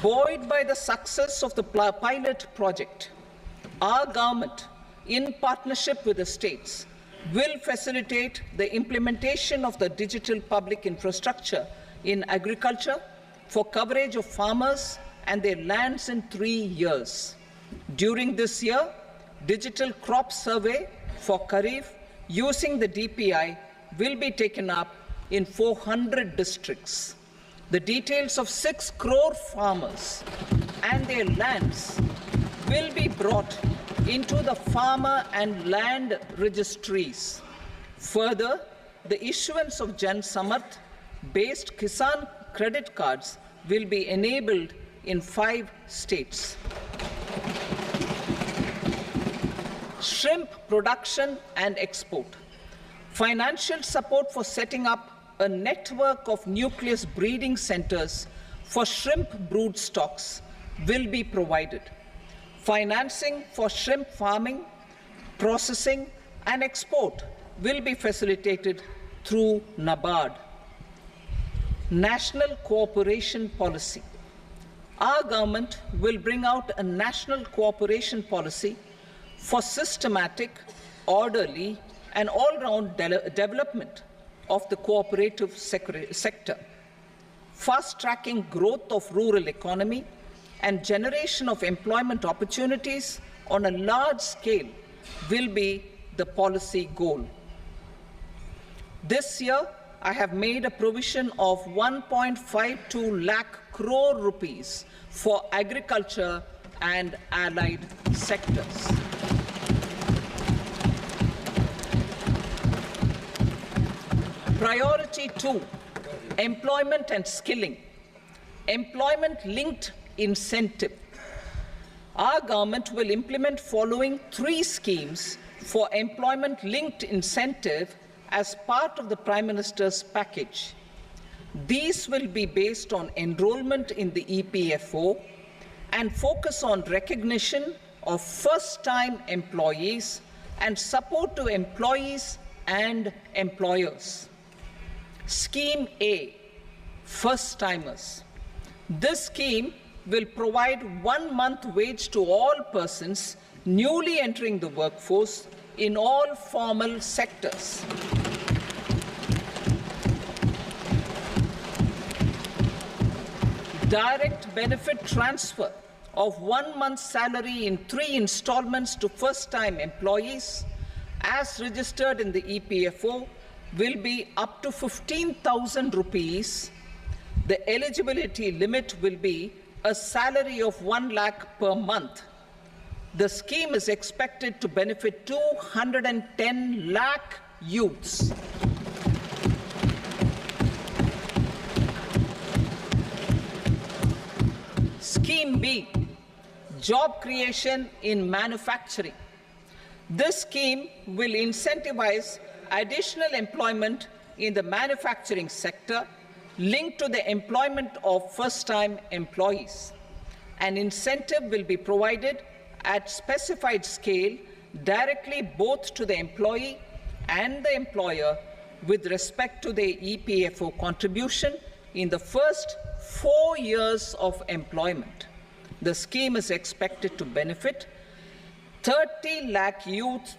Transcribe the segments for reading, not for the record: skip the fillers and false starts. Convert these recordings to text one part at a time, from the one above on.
Buoyed by the success of the pilot project, our government, in partnership with the states, will facilitate the implementation of the digital public infrastructure in agriculture for coverage of farmers and their lands in 3 years. During this year, digital crop survey for Kharif using the DPI will be taken up in 400 districts. The details of 6 crore farmers and their lands will be brought into the farmer and land registries. Further, the issuance of Jan Samarth-based Kisan credit cards will be enabled in 5 states. Shrimp production and export. Financial support for setting up a network of nucleus breeding centers for shrimp brood stocks will be provided. Financing for shrimp farming, processing, and export will be facilitated through NABARD. National Cooperation Policy. Our government will bring out a national cooperation policy for systematic, orderly, and all-round development of the cooperative sector, fast-tracking growth of rural economy and generation of employment opportunities on a large scale will be the policy goal. This year, I have made a provision of 1.52 lakh crore rupees for agriculture and allied sectors. Priority 2, employment and skilling. Employment-linked incentive. Our government will implement following 3 schemes for employment-linked incentive as part of the Prime Minister's package. These will be based on enrollment in the EPFO and focus on recognition of first-time employees and support to employees and employers. Scheme A, first-timers. This scheme will provide 1 month wage to all persons newly entering the workforce in all formal sectors. Direct benefit transfer of 1 month's salary in 3 installments to first-time employees as registered in the EPFO will be up to 15,000 rupees. The eligibility limit will be a salary of 1 lakh per month. The scheme is expected to benefit 210 lakh youths. Scheme B, job creation in manufacturing. This scheme will incentivize additional employment in the manufacturing sector linked to the employment of first-time employees. An incentive will be provided at specified scale directly both to the employee and the employer with respect to the EPFO contribution in the first 4 years of employment. The scheme is expected to benefit 30 lakh youth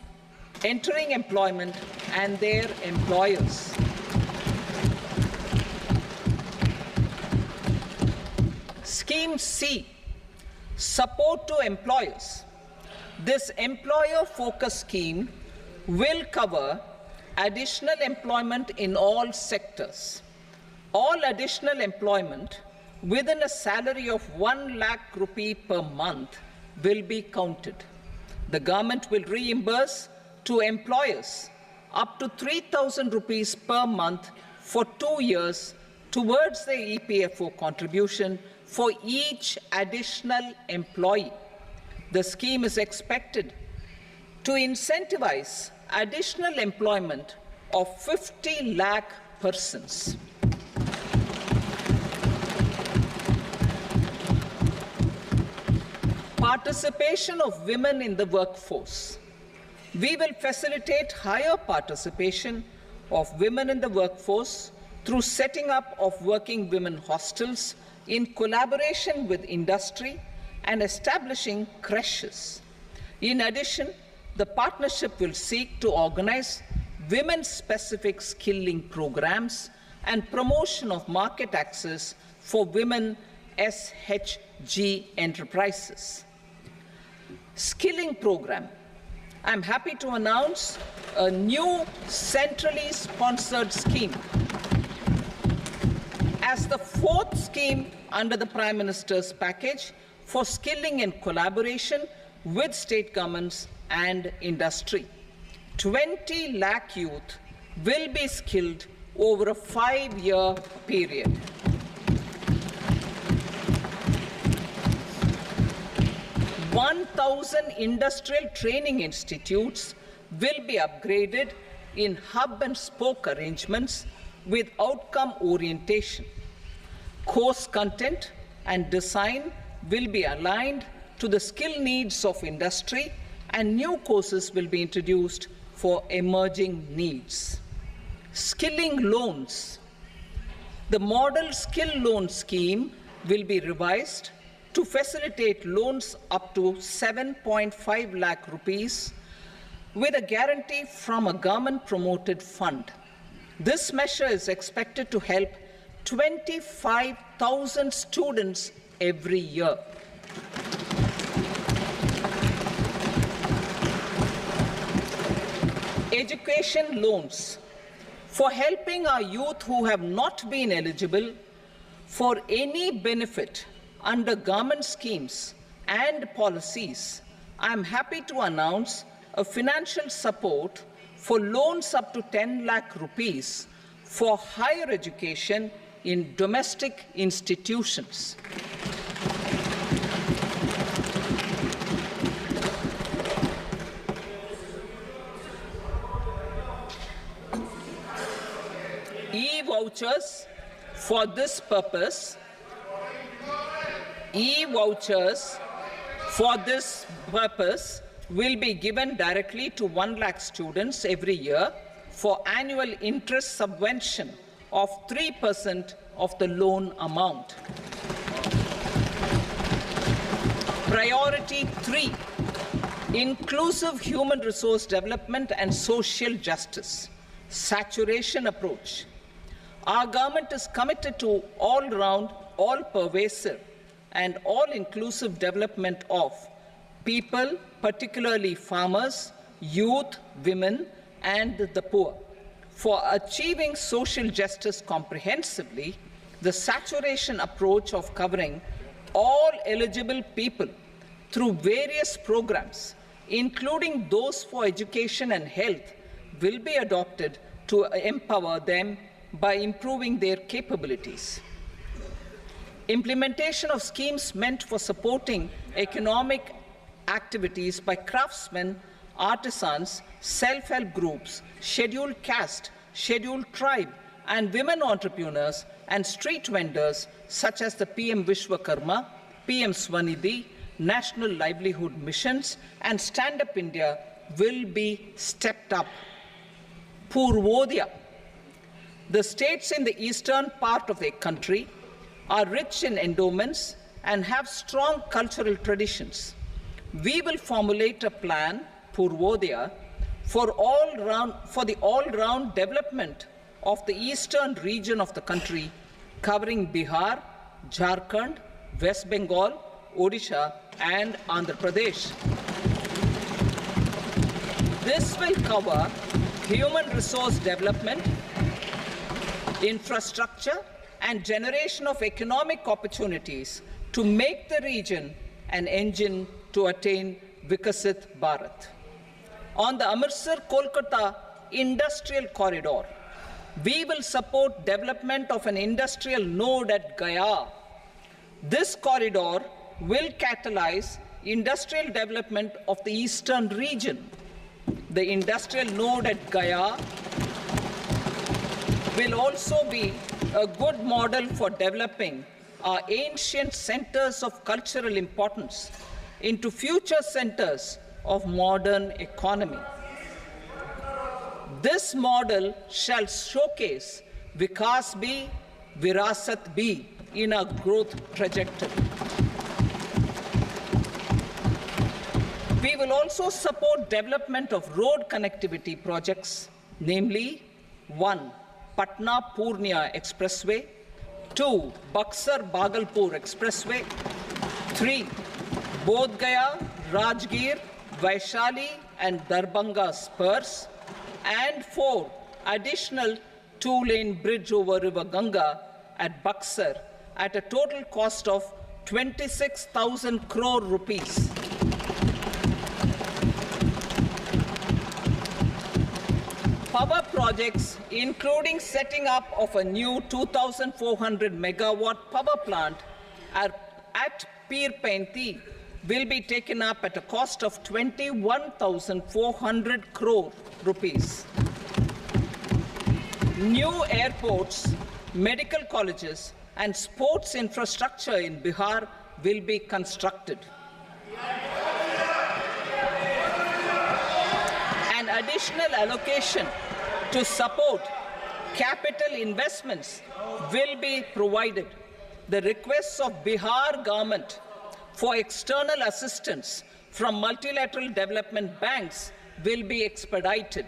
entering employment and their employers. Scheme C, support to employers. This employer-focused scheme will cover additional employment in all sectors. All additional employment within a salary of 1 lakh rupee per month will be counted. The government will reimburse to employers up to 3,000 rupees per month for 2 years towards the EPFO contribution for each additional employee. The scheme is expected to incentivize additional employment of 50 lakh persons. Participation of women in the workforce. We will facilitate higher participation of women in the workforce through setting up of working women hostels in collaboration with industry and establishing creches. In addition, the partnership will seek to organize women-specific skilling programs and promotion of market access for women SHG enterprises. Skilling program. I'm happy to announce a new centrally sponsored scheme as the fourth scheme under the Prime Minister's package for skilling in collaboration with state governments and industry. 20 lakh youth will be skilled over a 5-year period. (1,000 industrial training institutes will be upgraded in hub and spoke arrangements with outcome orientation. Course content and design will be aligned to the skill needs of industry, and new courses will be introduced for emerging needs. Skilling loans. The model skill loan scheme will be revised to facilitate loans up to 7.5 lakh rupees with a guarantee from a government-promoted fund. This measure is expected to help 25,000 students every year. Education loans. For helping our youth who have not been eligible for any benefit under government schemes and policies, I am happy to announce a financial support for loans up to 10 lakh rupees for higher education in domestic institutions. E-vouchers for this purpose. E-vouchers for this purpose will be given directly to 1 lakh students every year for annual interest subvention of 3% of the loan amount. Priority 3, inclusive human resource development and social justice. Saturation approach. Our government is committed to all-round, all-pervasive, and all-inclusive development of people, particularly farmers, youth, women, and the poor. For achieving social justice comprehensively, the saturation approach of covering all eligible people through various programs, including those for education and health, will be adopted to empower them by improving their capabilities. Implementation of schemes meant for supporting economic activities by craftsmen, artisans, self-help groups, scheduled caste, scheduled tribe, and women entrepreneurs and street vendors such as the PM Vishwakarma, PM Swanidhi, National Livelihood Missions, and Stand Up India will be stepped up. Purvodaya. The states in the eastern part of the country are rich in endowments and have strong cultural traditions. We will formulate a plan, Purvodaya, for the all-round development of the eastern region of the country, covering Bihar, Jharkhand, West Bengal, Odisha, and Andhra Pradesh. This will cover human resource development, infrastructure, and generation of economic opportunities to make the region an engine to attain Vikasit Bharat. On the Amritsar-Kolkata industrial corridor, we will support development of an industrial node at Gaya. This corridor will catalyze industrial development of the eastern region. The industrial node at Gaya will also be a good model for developing our ancient centers of cultural importance into future centers of modern economy. This model shall showcase Vikas B, Virasat B in a growth trajectory. We will also support development of road connectivity projects, namely 1. Patna-Purnia Expressway, 2. Buxar-Bhagalpur Expressway, 3. Bodh Gaya, Rajgir, Vaishali and Darbhanga spurs, and 4. Additional 2-lane bridge over River Ganga at Buxar at a total cost of 26,000 crore rupees. Power projects, including setting up of a new 2,400 megawatt power plant at Pir Painti, will be taken up at a cost of 21,400 crore rupees. New airports, medical colleges, and sports infrastructure in Bihar will be constructed. An additional allocation to support capital investments will be provided. The requests of Bihar government for external assistance from multilateral development banks will be expedited.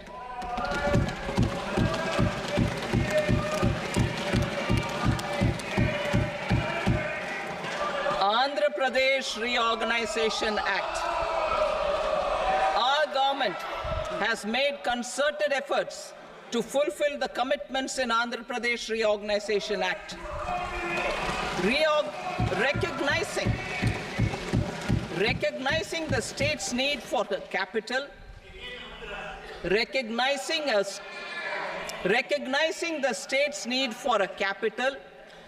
Andhra Pradesh Reorganization Act. Our government has made concerted efforts to fulfill the commitments in Andhra Pradesh Reorganization Act. Recognizing the state's need for the capital, recognizing the state's need for a capital,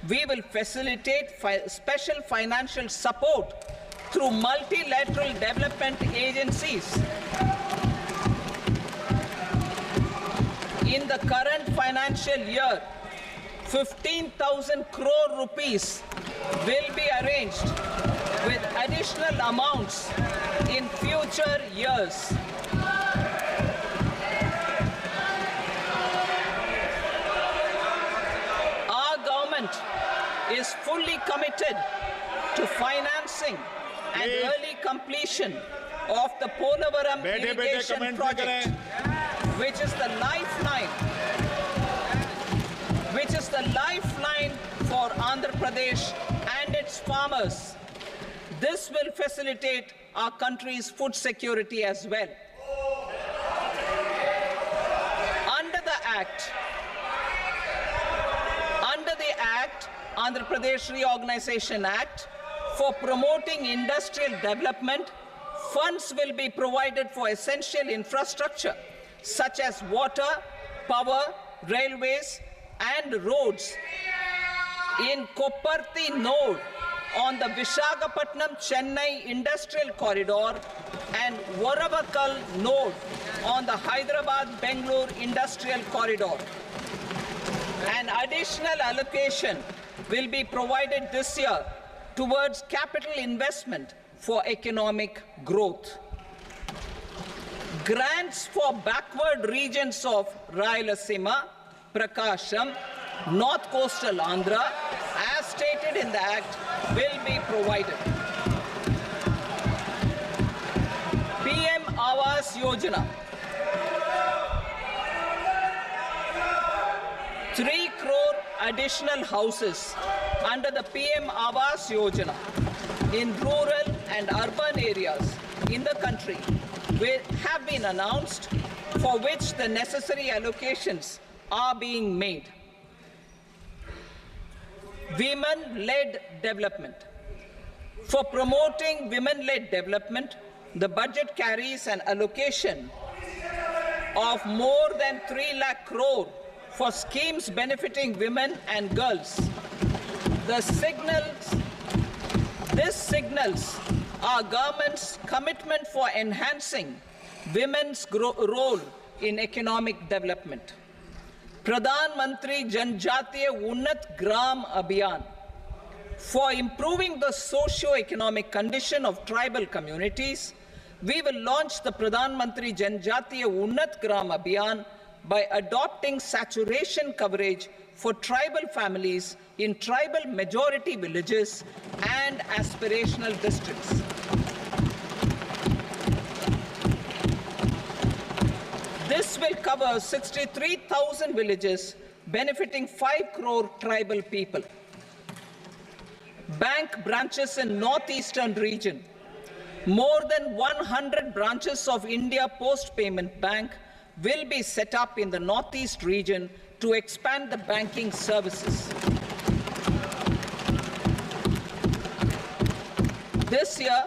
we will facilitate special financial support through multilateral development agencies. In the current financial year, 15,000 crore rupees will be arranged with additional amounts in future years. Our government is fully committed to financing and early completion of the Polavaram irrigation project, which is the lifeline for Andhra Pradesh and its farmers. This will facilitate our country's food security as well. Under the Andhra Pradesh Reorganization Act, for promoting industrial development, funds will be provided for essential infrastructure such as water, power, railways, and roads. In Kopparthi node on the Visakhapatnam-Chennai Industrial Corridor and Varavakal node on the Hyderabad-Bangalore Industrial Corridor. An additional allocation will be provided this year towards capital investment for economic growth. Grants for backward regions of Rayalaseema, Prakasham, North Coastal Andhra, as stated in the Act, will be provided. PM Awas Yojana. 3 crore additional houses under the PM Awas Yojana in rural and urban areas in the country have been announced, for which the necessary allocations are being made. Women-led development. For promoting women-led development, the budget carries an allocation of more than 3 lakh crore for schemes benefiting women and girls. This signals our government's commitment for enhancing women's role in economic development. Pradhan Mantri Janjatiya Unnat Gram Abhiyan. For improving the socio-economic condition of tribal communities, we will launch the Pradhan Mantri Janjatiya Unnat Gram Abhiyan by adopting saturation coverage for tribal families in tribal majority villages and aspirational districts. This will cover 63,000 villages, benefiting 5 crore tribal people. Bank branches in northeastern region. More than 100 branches of India Post Payment Bank will be set up in the northeast region to expand the banking services. This year,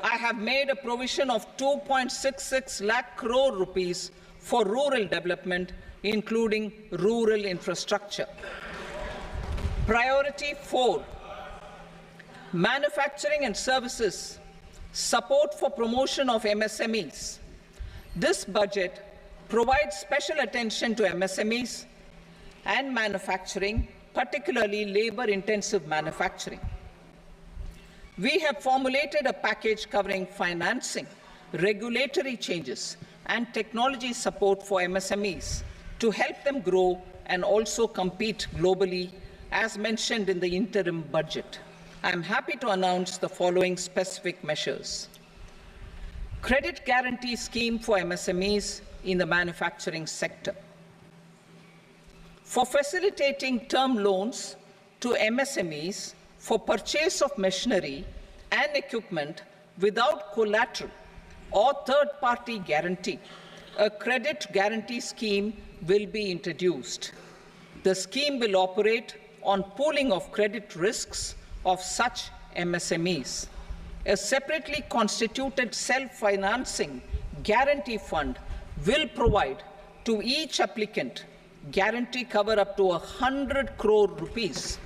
I have made a provision of 2.66 lakh crore rupees for rural development, including rural infrastructure. Priority 4, manufacturing and services, support for promotion of MSMEs. This budget provides special attention to MSMEs and manufacturing, particularly labor-intensive manufacturing. We have formulated a package covering financing, regulatory changes, and technology support for MSMEs to help them grow and also compete globally, as mentioned in the interim budget. I am happy to announce the following specific measures. Credit guarantee scheme for MSMEs in the manufacturing sector. For facilitating term loans to MSMEs for purchase of machinery and equipment without collateral or third-party guarantee, a credit guarantee scheme will be introduced. The scheme will operate on pooling of credit risks of such MSMEs. A separately constituted self-financing guarantee fund will provide to each applicant guarantee cover up to 100 crore rupees,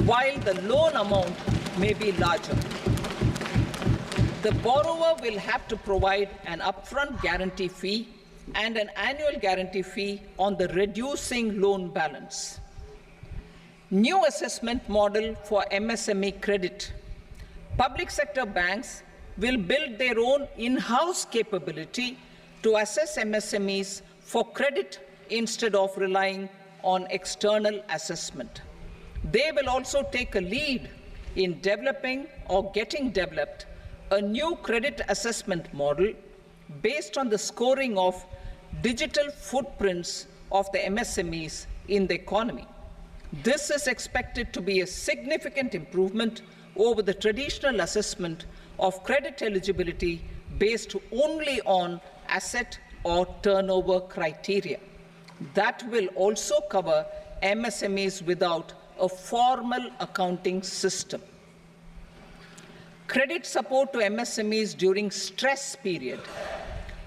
while the loan amount may be larger. The borrower will have to provide an upfront guarantee fee and an annual guarantee fee on the reducing loan balance. New assessment model for MSME credit. Public sector banks will build their own in-house capability to assess MSMEs for credit instead of relying on external assessment. They will also take a lead in developing or getting developed a new credit assessment model based on the scoring of digital footprints of the MSMEs in the economy. This is expected to be a significant improvement over the traditional assessment of credit eligibility based only on asset or turnover criteria. That will also cover MSMEs without a formal accounting system. Credit support to MSMEs during stress period.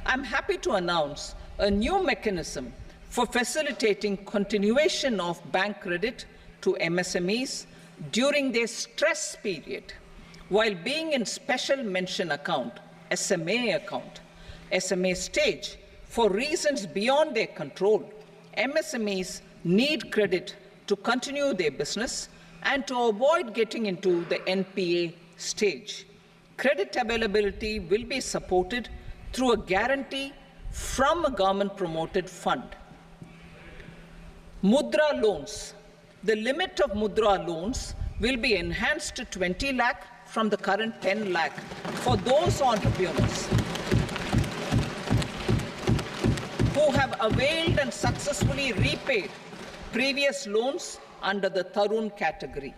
I'm happy to announce a new mechanism for facilitating continuation of bank credit to MSMEs during their stress period while being in special mention account, SMA stage, for reasons beyond their control. MSMEs need credit to continue their business and to avoid getting into the NPA stage. Credit availability will be supported through a guarantee from a government-promoted fund. Mudra loans. The limit of Mudra loans will be enhanced to 20 lakh from the current 10 lakh for those entrepreneurs who have availed and successfully repaid previous loans under the Tarun category.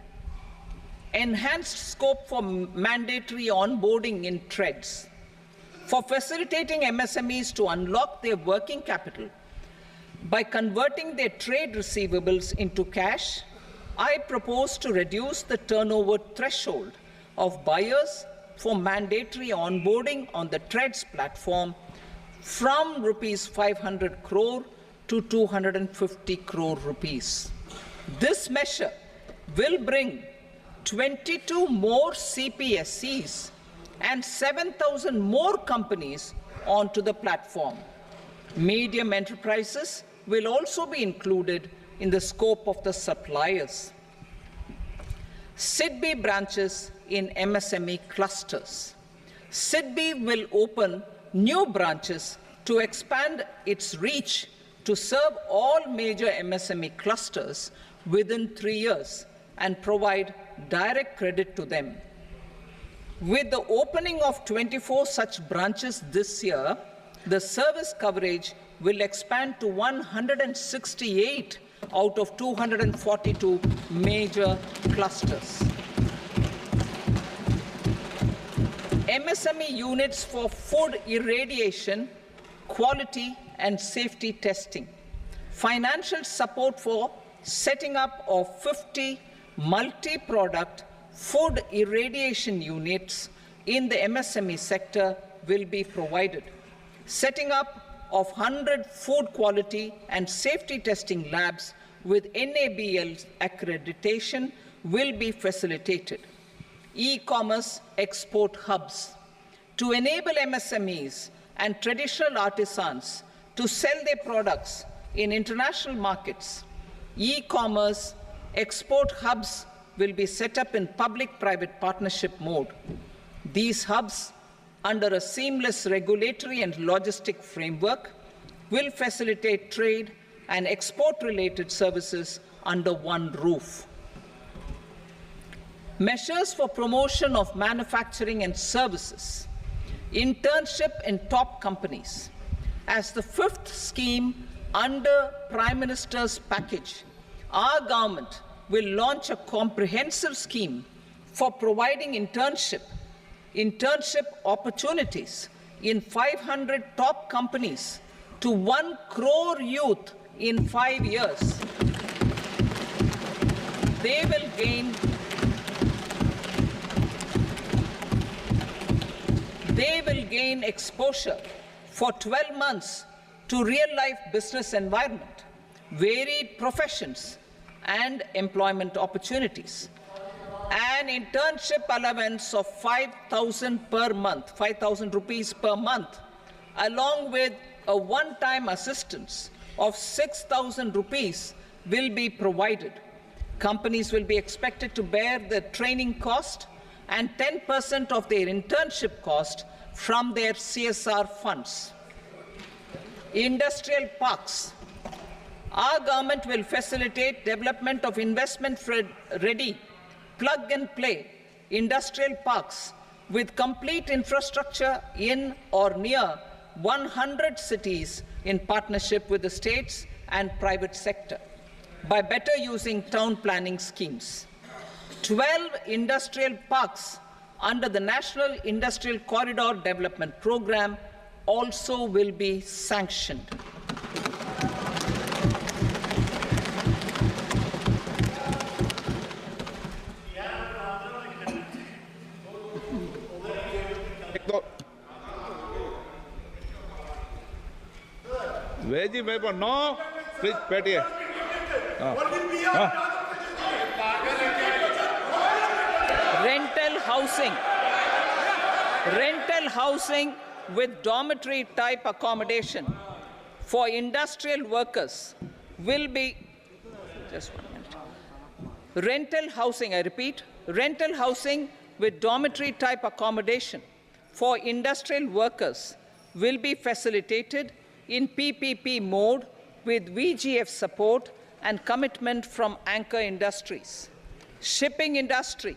Enhanced scope for mandatory onboarding in TREDS. For facilitating MSMEs to unlock their working capital by converting their trade receivables into cash, I propose to reduce the turnover threshold of buyers for mandatory onboarding on the TREDS platform from rupees 500 crore to 250 crore rupees. This measure will bring 22 more CPSCs and 7,000 more companies onto the platform. Medium enterprises will also be included in the scope of the suppliers. SIDBI branches in MSME clusters. SIDBI will open new branches to expand its reach to serve all major MSME clusters within 3 years and provide direct credit to them. With the opening of 24 such branches this year, the service coverage will expand to 168 out of 242 major clusters. MSME units for food irradiation, quality and safety testing. Financial support for setting up of 50 multi-product food irradiation units in the MSME sector will be provided. Setting up of 100 food quality and safety testing labs with NABL accreditation will be facilitated. E-commerce export hubs to enable MSMEs and traditional artisans to sell their products in international markets. E-commerce export hubs will be set up in public-private partnership mode. These hubs, under a seamless regulatory and logistic framework, will facilitate trade and export-related services under one roof. Measures for promotion of manufacturing and services. Internship in top companies. As the fifth scheme under Prime Minister's package, our government will launch a comprehensive scheme for providing internship opportunities in 500 top companies to 1 crore youth in 5 years. They will gain exposure for 12 months to real-life business environment, varied professions, and employment opportunities. An internship allowance of 5,000 per month, 5,000 rupees per month, along with a one-time assistance of 6,000 rupees will be provided. Companies will be expected to bear the training cost and 10% of their internship cost from their CSR funds. Industrial parks. Our government will facilitate development of investment-ready, plug-and-play industrial parks with complete infrastructure in or near 100 cities in partnership with the states and private sector by better using town planning schemes. 12 industrial parks under the National Industrial Corridor Development Program also will be sanctioned. Veggie paper, no. Please, Petty. Rental housing with dormitory type accommodation for industrial workers will be, just 1 minute. Rental housing, I repeat, rental housing with dormitory type accommodation for industrial workers will be facilitated in PPP mode with VGF support and commitment from anchor industries. Shipping industry,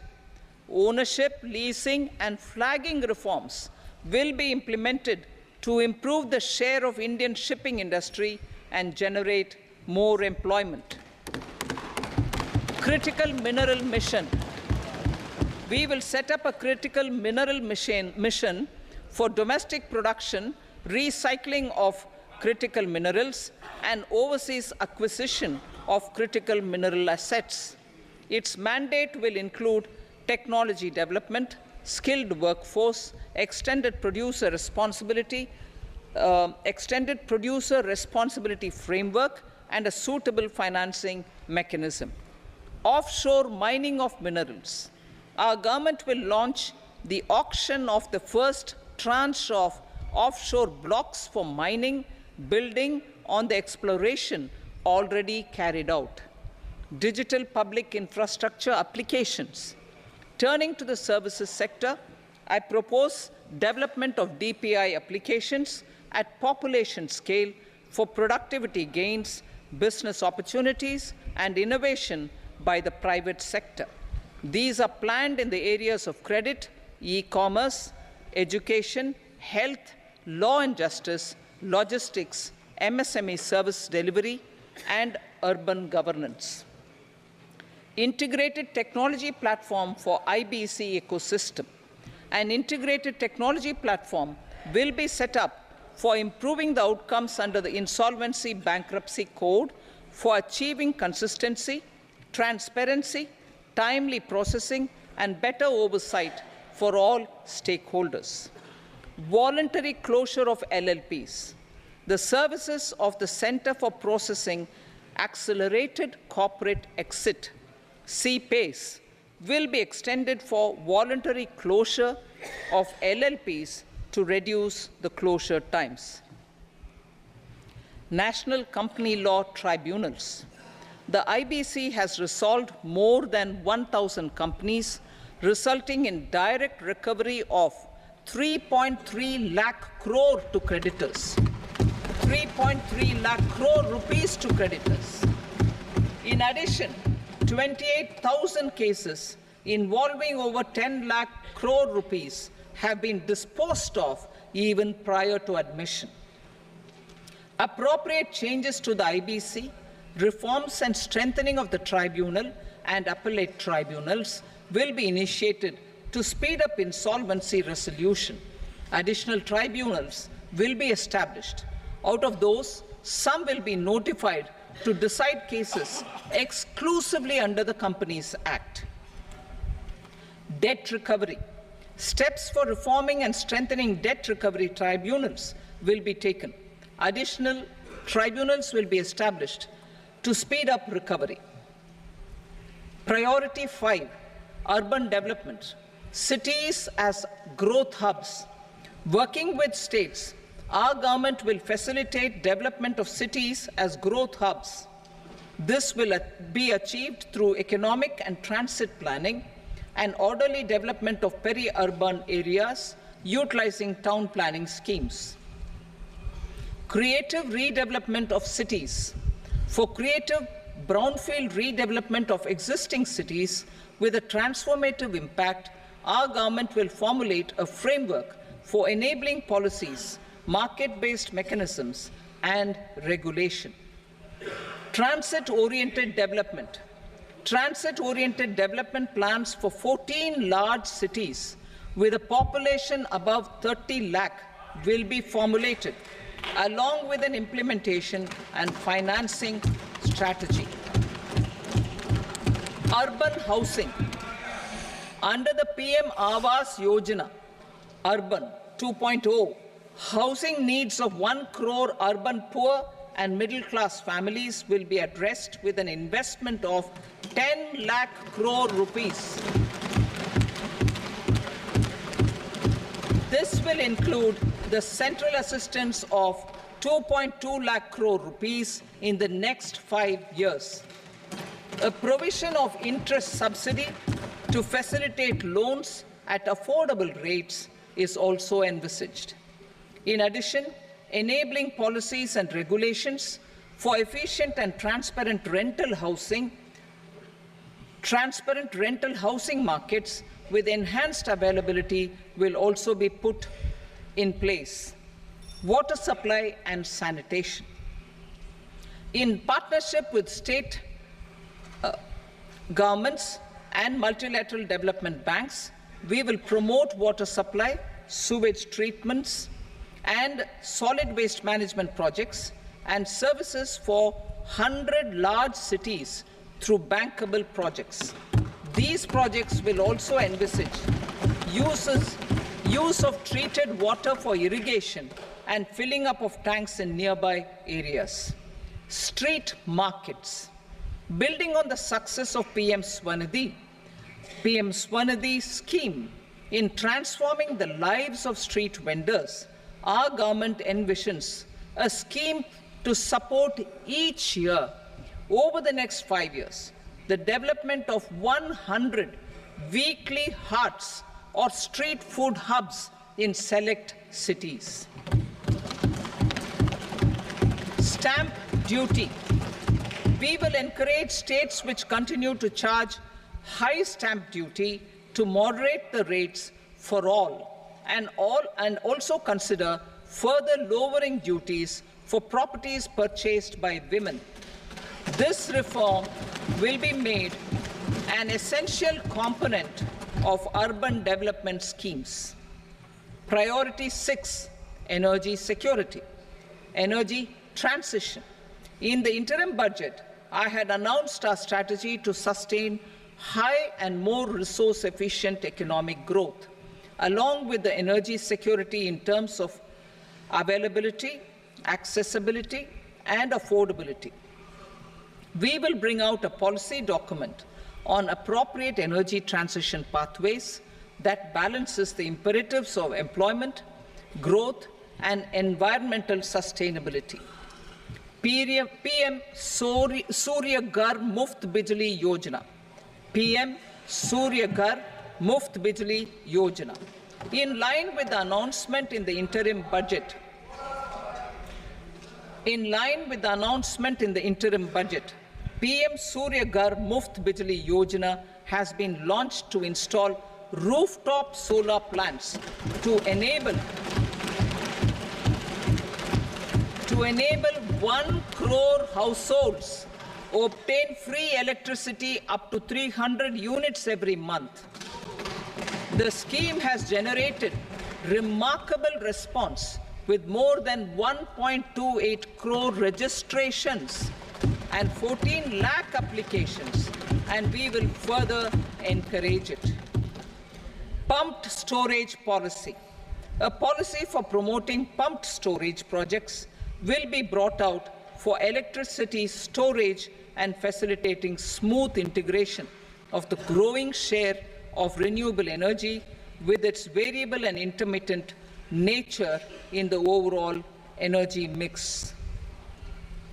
ownership, leasing, and flagging reforms will be implemented to improve the share of Indian shipping industry and generate more employment. Critical mineral mission. We will set up a critical mineral mission for domestic production, recycling of critical minerals, and overseas acquisition of critical mineral assets. Its mandate will include technology development, skilled workforce, extended producer responsibility framework, and a suitable financing mechanism. Offshore mining of minerals. Our government will launch the auction of the first tranche of offshore blocks for mining, building on the exploration already carried out. Digital public infrastructure applications. Turning to the services sector, I propose development of DPI applications at population scale for productivity gains business opportunities, and innovation by the private sector. These are planned in the areas of credit, e-commerce, education, health, law and justice, logistics, MSME service delivery, and urban governance. Integrated technology platform for IBC ecosystem. An integrated technology platform will be set up for improving the outcomes under the Insolvency Bankruptcy Code for achieving consistency, transparency, timely processing, and better oversight for all stakeholders. Voluntary closure of LLPs. The services of the Center for Processing Accelerated Corporate Exit, CPACE, will be extended for voluntary closure of LLPs to reduce the closure times. National Company Law Tribunals. The IBC has resolved more than 1,000 companies, resulting in direct recovery of 3.3 lakh crore to creditors. 3.3 lakh crore rupees to creditors. In addition, 28,000 cases involving over 10 lakh crore rupees have been disposed of even prior to admission. Appropriate changes to the IBC, reforms and strengthening of the tribunal and appellate tribunals will be initiated to speed up insolvency resolution. Additional tribunals will be established. Out of those, some will be notified to decide cases exclusively under the Companies Act. Debt recovery. Steps for reforming and strengthening debt recovery tribunals will be taken. Additional tribunals will be established to speed up recovery. Priority 5, urban development. Cities as growth hubs. Working with states, our government will facilitate development of cities as growth hubs. This will be achieved through economic and transit planning and orderly development of peri-urban areas utilizing town planning schemes. Creative redevelopment of cities. For creative brownfield redevelopment of existing cities with a transformative impact, our government will formulate a framework for enabling policies, market-based mechanisms, and regulation. Transit-oriented development. Transit-oriented development plans for 14 large cities with a population above 30 lakh will be formulated, along with an implementation and financing strategy. Urban housing. Under the PM Awas Yojana, Urban 2.0, housing needs of 1 crore urban poor and middle-class families will be addressed with an investment of 10 lakh crore rupees. This will include the central assistance of 2.2 lakh crore rupees in the next 5 years. A provision of interest subsidy to facilitate loans at affordable rates is also envisaged. In addition, enabling policies and regulations for efficient and transparent rental housing markets with enhanced availability will also be put in place. Water supply and sanitation. In partnership with state governments and multilateral development banks, we will promote water supply, sewage treatments, and solid waste management projects and services for 100 large cities through bankable projects. These projects will also envisage use of treated water for irrigation and filling up of tanks in nearby areas. Street markets. Building on the success of PM Swanidhi scheme in transforming the lives of street vendors, our government envisions a scheme to support each year over the next 5 years the development of 100 weekly hearts or street food hubs in select cities. Stamp duty. We will encourage states which continue to charge high stamp duty to moderate the rates for all, and also consider further lowering duties for properties purchased by women. This reform will be made an essential component of urban development schemes. Priority 6, energy security, energy transition. In the interim budget, I had announced our strategy to sustain high and more resource-efficient economic growth, along with the energy security in terms of availability, accessibility, and affordability. We will bring out a policy document on appropriate energy transition pathways that balances the imperatives of employment, growth, and environmental sustainability. PM Surya Ghar Muft Bijli Yojana. PM Surya Ghar Muft Bijli Yojana. In line with the announcement in the interim budget, PM Surya Ghar Muft Bijli Yojana has been launched to install rooftop solar plants to enable 1 crore households obtain free electricity up to 300 units every month. The scheme has generated remarkable response with more than 1.28 crore registrations and 14 lakh applications, and we will further encourage it. Pumped storage policy. A policy for promoting pumped storage projects will be brought out for electricity storage and facilitating smooth integration of the growing share of renewable energy with its variable and intermittent nature in the overall energy mix.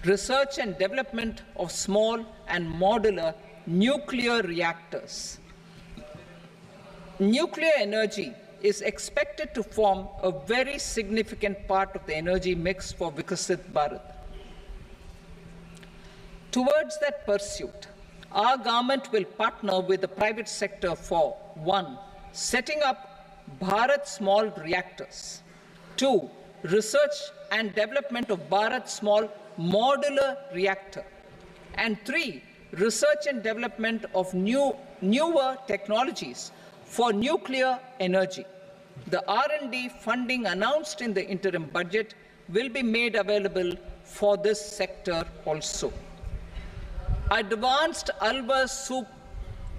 Research and development of small and modular nuclear reactors. Nuclear energy is expected to form a very significant part of the energy mix for Viksit Bharat. Towards that pursuit, our government will partner with the private sector for 1. Setting up Bharat Small Reactors, 2. Research and development of Bharat Small Modular Reactor, and 3. Research and development of newer technologies for nuclear energy. The R&D funding announced in the interim budget will be made available for this sector also. Advanced ultra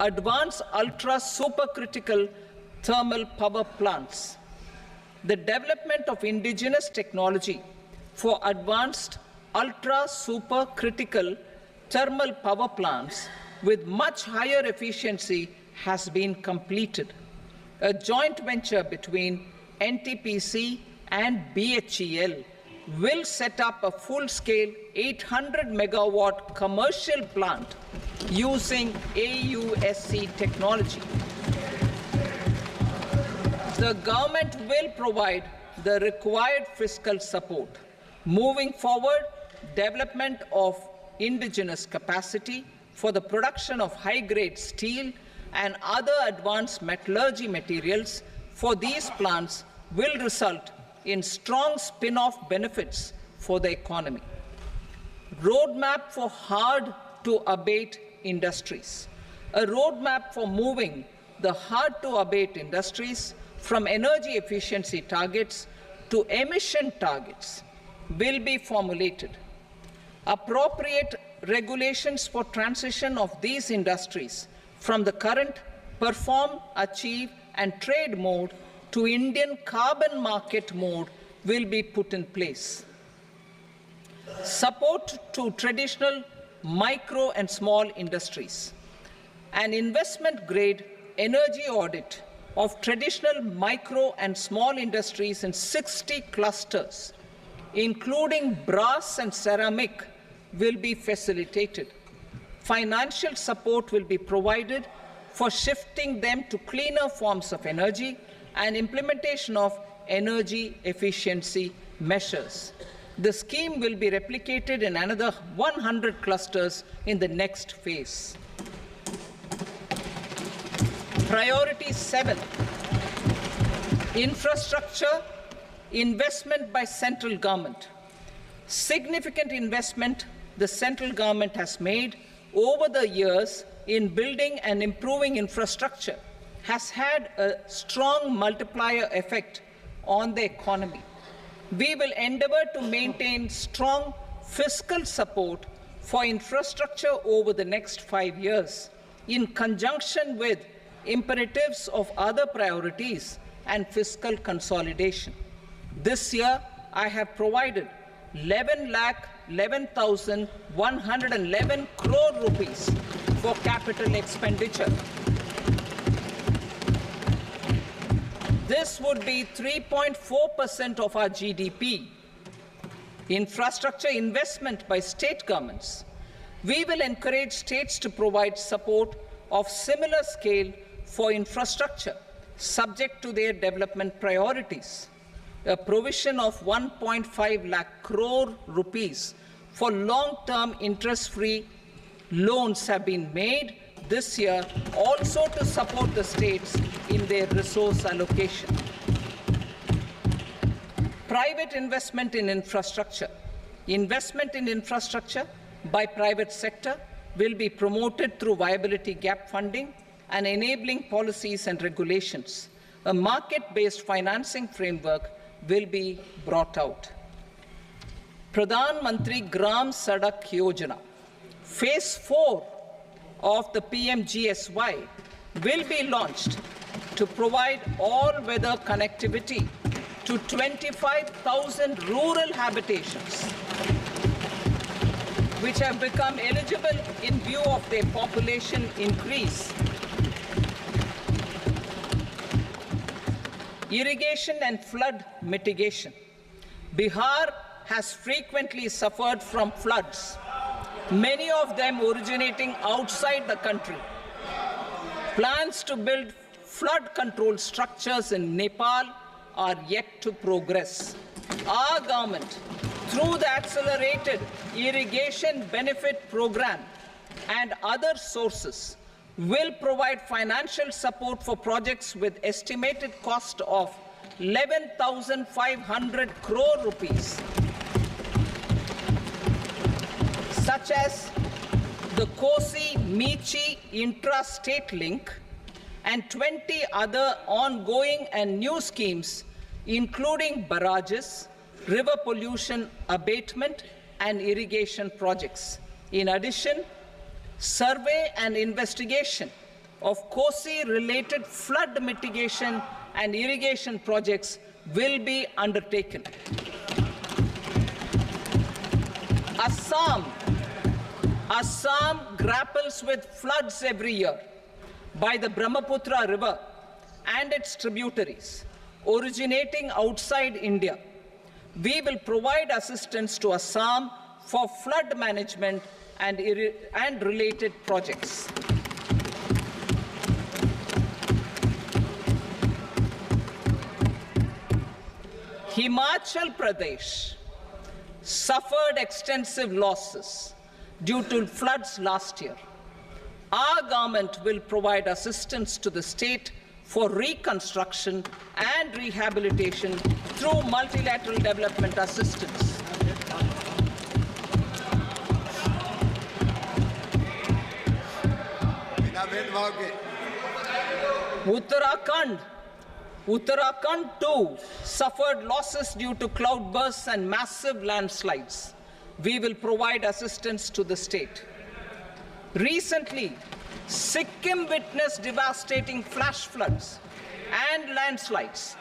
supercritical thermal power plants. The development of indigenous technology for advanced ultra supercritical thermal power plants with much higher efficiency has been completed. A joint venture between NTPC and BHEL will set up a full-scale 800 megawatt commercial plant using AUSC technology. The government will provide the required fiscal support. Moving forward, development of indigenous capacity for the production of high-grade steel and other advanced metallurgy materials for these plants will result in strong spin-off benefits for the economy. Roadmap for hard-to-abate industries. A roadmap for moving the hard-to-abate industries from energy efficiency targets to emission targets will be formulated. Appropriate regulations for transition of these industries from the current perform, achieve, and trade mode to Indian carbon market mode will be put in place. Support to traditional micro and small industries. An investment-grade energy audit of traditional micro and small industries in 60 clusters, including brass and ceramic, will be facilitated. Financial support will be provided for shifting them to cleaner forms of energy and implementation of energy efficiency measures. The scheme will be replicated in another 100 clusters in the next phase. Priority 7, infrastructure investment by central government. Significant investment the central government has made over the years in building and improving infrastructure has had a strong multiplier effect on the economy. We will endeavour to maintain strong fiscal support for infrastructure over the next 5 years in conjunction with imperatives of other priorities and fiscal consolidation. This year, I have provided 11,11,111 crore rupees for capital expenditure. This would be 3.4% of our GDP. Infrastructure investment by state governments. We will encourage states to provide support of similar scale for infrastructure, subject to their development priorities. A provision of 1.5 lakh crore rupees for long-term interest-free loans have been made this year also to support the states in their resource allocation. Private investment in infrastructure. Investment in infrastructure by private sector will be promoted through viability gap funding and enabling policies and regulations. A market-based financing framework will be brought out. Pradhan Mantri Gram Sadak Yojana, Phase 4 of the PMGSY will be launched to provide all-weather connectivity to 25,000 rural habitations, which have become eligible in view of their population increase. Irrigation and flood mitigation. Bihar has frequently suffered from floods, many of them originating outside the country. Plans to build flood control structures in Nepal are yet to progress. Our government, through the Accelerated Irrigation Benefit Program and other sources, will provide financial support for projects with estimated cost of 11,500 crore rupees, such as the Kosi-Michi intra-state link and 20 other ongoing and new schemes, including barrages, river pollution abatement, and irrigation projects. In addition, survey and investigation of Kosi-related flood mitigation and irrigation projects will be undertaken. Assam grapples with floods every year by the Brahmaputra River and its tributaries originating outside India. We will provide assistance to Assam for flood management and related projects. Himachal Pradesh suffered extensive losses due to floods last year. Our government will provide assistance to the state for reconstruction and rehabilitation through multilateral development assistance. Uttarakhand too suffered losses due to cloudbursts and massive landslides. We will provide assistance to the state. Recently, Sikkim witnessed devastating flash floods and landslides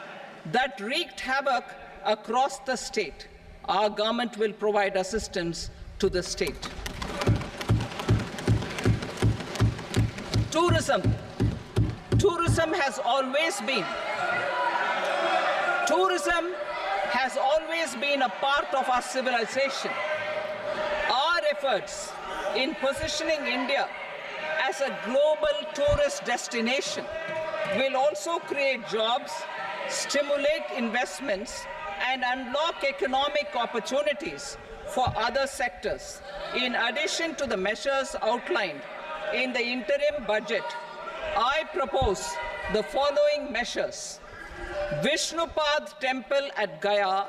that wreaked havoc across the state. Our government will provide assistance to the state. Tourism. Tourism has always been a part of our civilization. Our efforts in positioning India as a global tourist destination will also create jobs, stimulate investments, and unlock economic opportunities for other sectors. In addition to the measures outlined in the interim budget, I propose the following measures. Vishnupad Temple at Gaya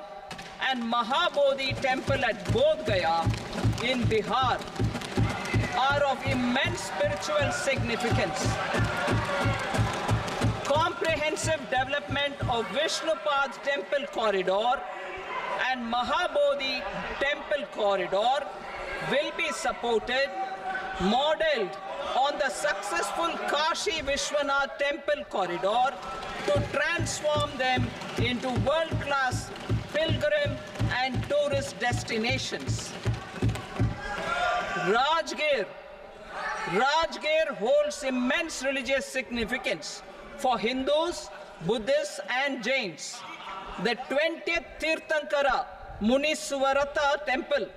and Mahabodhi Temple at Bodh Gaya in Bihar are of immense spiritual significance. Comprehensive development of Vishnupad Temple corridor and Mahabodhi Temple corridor will be supported, modeled on the successful Kashi Vishwanath Temple corridor to transform them into world-class pilgrim and tourist destinations. Rajgir holds immense religious significance for Hindus, Buddhists and Jains. The 20th Tirthankara Muniswarata temple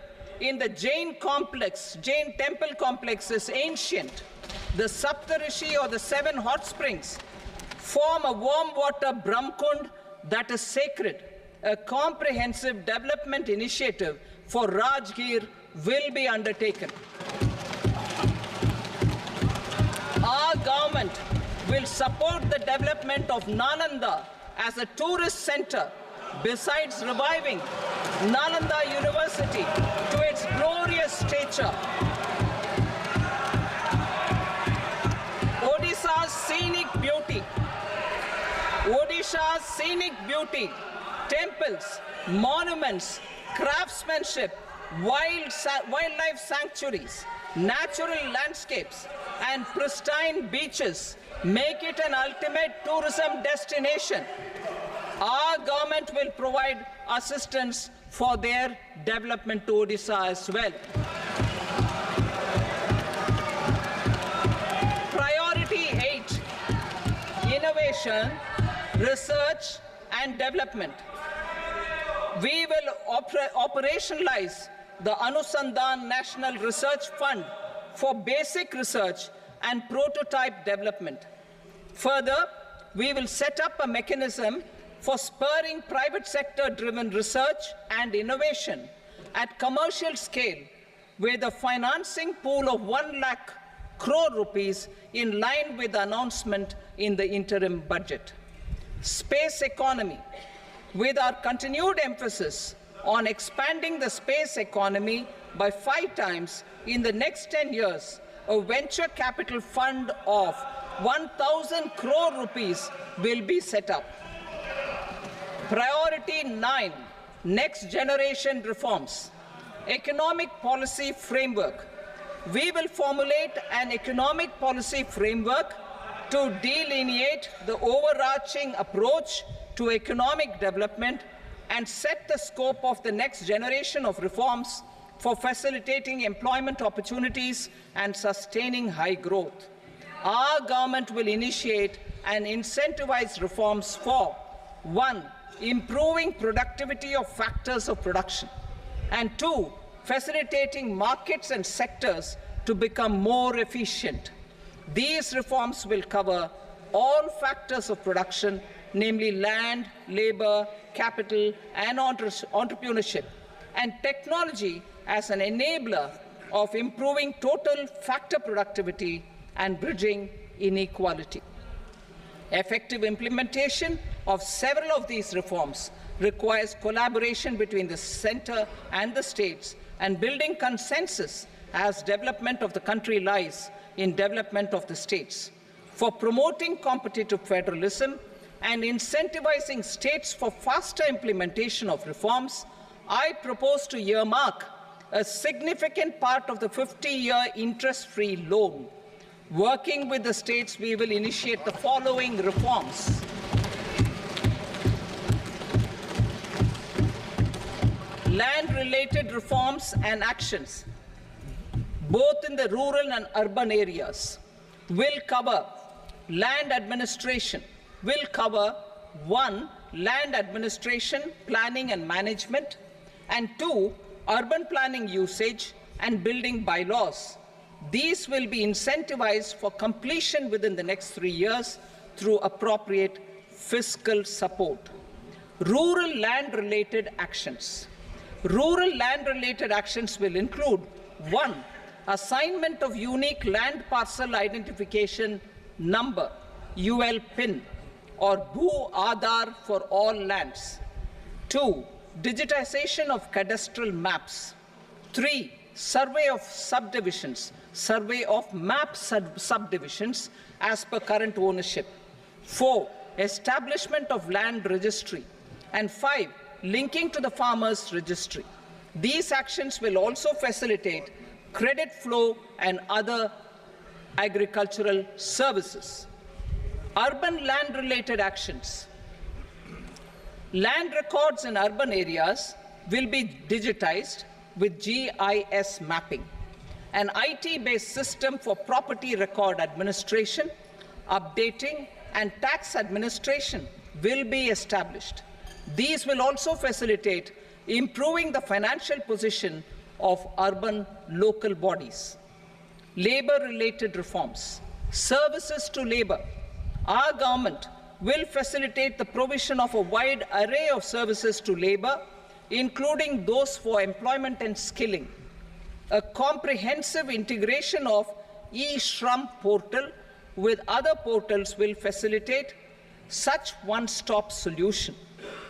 in the Jain temple complex is ancient. The Saptarishi or the 7 hot springs form a warm water Brahmkund that is sacred. A comprehensive development initiative for Rajgir will be undertaken. Our government will support the development of Nalanda as a tourist center, besides reviving Nalanda University to its glorious stature. Odisha's scenic beauty, temples, monuments, craftsmanship, wildlife sanctuaries, natural landscapes, and pristine beaches make it an ultimate tourism destination. Our government will provide assistance for their development to Odisha as well. Priority 8, innovation, research and development. We will operationalize the Anusandhan National Research Fund for basic research and prototype development. Further, we will set up a mechanism for spurring private sector-driven research and innovation at commercial scale with a financing pool of 1 lakh crore rupees in line with the announcement in the interim budget. Space economy. With our continued emphasis on expanding the space economy by 5 times in the next 10 years, a venture capital fund of 1,000 crore rupees will be set up. Priority 9, next generation reforms. Economic policy framework. We will formulate an economic policy framework to delineate the overarching approach to economic development and set the scope of the next generation of reforms for facilitating employment opportunities and sustaining high growth. Our government will initiate and incentivize reforms for 1. Improving productivity of factors of production, and 2. Facilitating markets and sectors to become more efficient. These reforms will cover all factors of production, namely land, labor, capital, and entrepreneurship, and technology as an enabler of improving total factor productivity and bridging inequality. Effective implementation of several of these reforms requires collaboration between the center and the states and building consensus as development of the country lies in development of the states. For promoting competitive federalism and incentivizing states for faster implementation of reforms, I propose to earmark a significant part of the 50-year interest-free loan. Working with the states, we will initiate the following reforms. Land-related reforms and actions, both in the rural and urban areas, will cover land administration, will cover 1. Land administration, planning and management, and 2. Urban planning usage and building bylaws. These will be incentivized for completion within the next 3 years through appropriate fiscal support. Rural land-related actions. Rural land-related actions will include 1. Assignment of unique land parcel identification number, UL PIN, or Bhu Aadhaar for all lands. 2. Digitization of cadastral maps. 3. Survey of subdivisions, survey of map subdivisions as per current ownership. 4. Establishment of land registry. And 5. Linking to the farmers registry. These actions will also facilitate credit flow and other agricultural services. Urban land-related actions. Land records in urban areas will be digitized with GIS mapping. An IT-based system for property record administration, updating, and tax administration will be established. These will also facilitate improving the financial position of urban local bodies. Labor-related reforms. Services to labor. Our government will facilitate the provision of a wide array of services to labor, including those for employment and skilling. A comprehensive integration of e-Shram portal with other portals will facilitate such one-stop solution.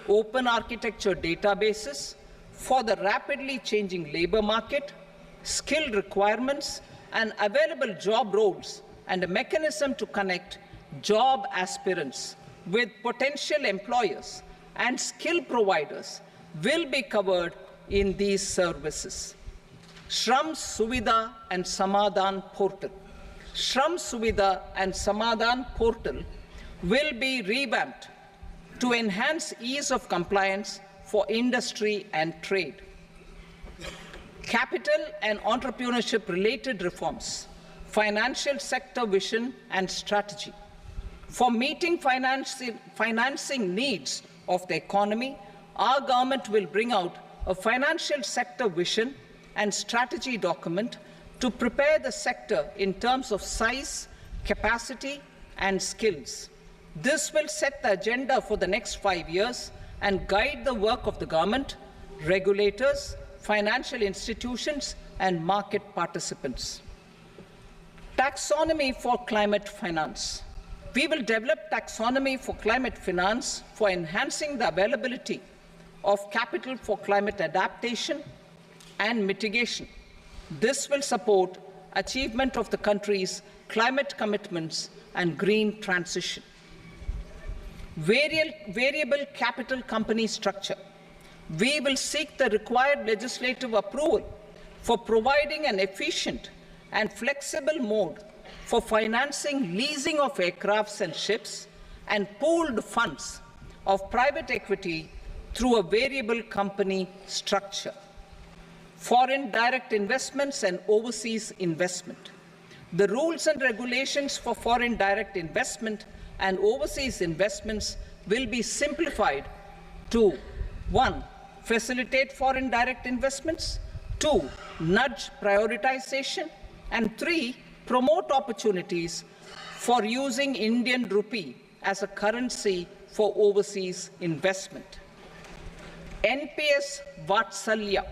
Open architecture databases for the rapidly changing labor market, skill requirements, and available job roles, and a mechanism to connect job aspirants with potential employers and skill providers will be covered in these services. Shram Suvidha and Samadhan portal. Shram Suvidha and Samadhan portal will be revamped to enhance ease of compliance for industry and trade. Capital and entrepreneurship related reforms, financial sector vision and strategy. For meeting financing needs of the economy, our government will bring out a financial sector vision and strategy document to prepare the sector in terms of size, capacity, and skills. This will set the agenda for the next 5 years and guide the work of the government, regulators, financial institutions, and market participants. Taxonomy for climate finance. We will develop taxonomy for climate finance for enhancing the availability of capital for climate adaptation and mitigation. This will support achievement of the country's climate commitments and green transition. Variable capital company structure. We will seek the required legislative approval for providing an efficient and flexible mode for financing leasing of aircrafts and ships and pooled funds of private equity through a variable company structure. Foreign direct investments and overseas investment. The rules and regulations for foreign direct investment and overseas investments will be simplified to 1. Facilitate foreign direct investments, 2. Nudge prioritization, and 3. Promote opportunities for using Indian rupee as a currency for overseas investment. NPS Vatsalya.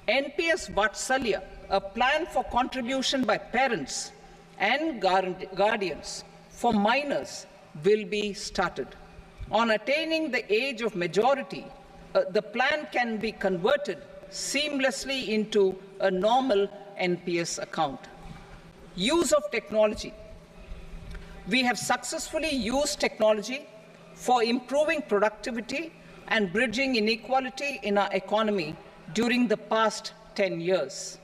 NPS Vatsalya, a plan for contribution by parents and guardians for minors, will be started. On attaining the age of majority, the plan can be converted seamlessly into a normal NPS account. Use of technology. We have successfully used technology for improving productivity and bridging inequality in our economy during the past 10 years.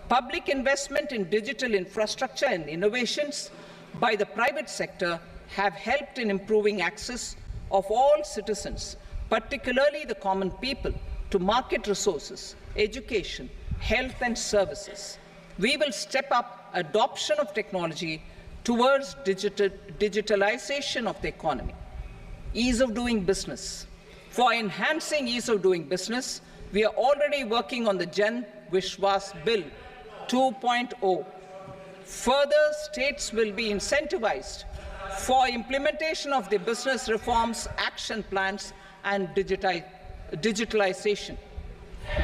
Public investment in digital infrastructure and innovations by the private sector have helped in improving access of all citizens, particularly the common people, to market resources, education, health and services. We will step up adoption of technology towards digitalization of the economy. Ease of doing business. For enhancing ease of doing business, we are already working on the Jan Vishwas Bill 2.0. Further, states will be incentivized for implementation of the business reforms, action plans, and digitalization.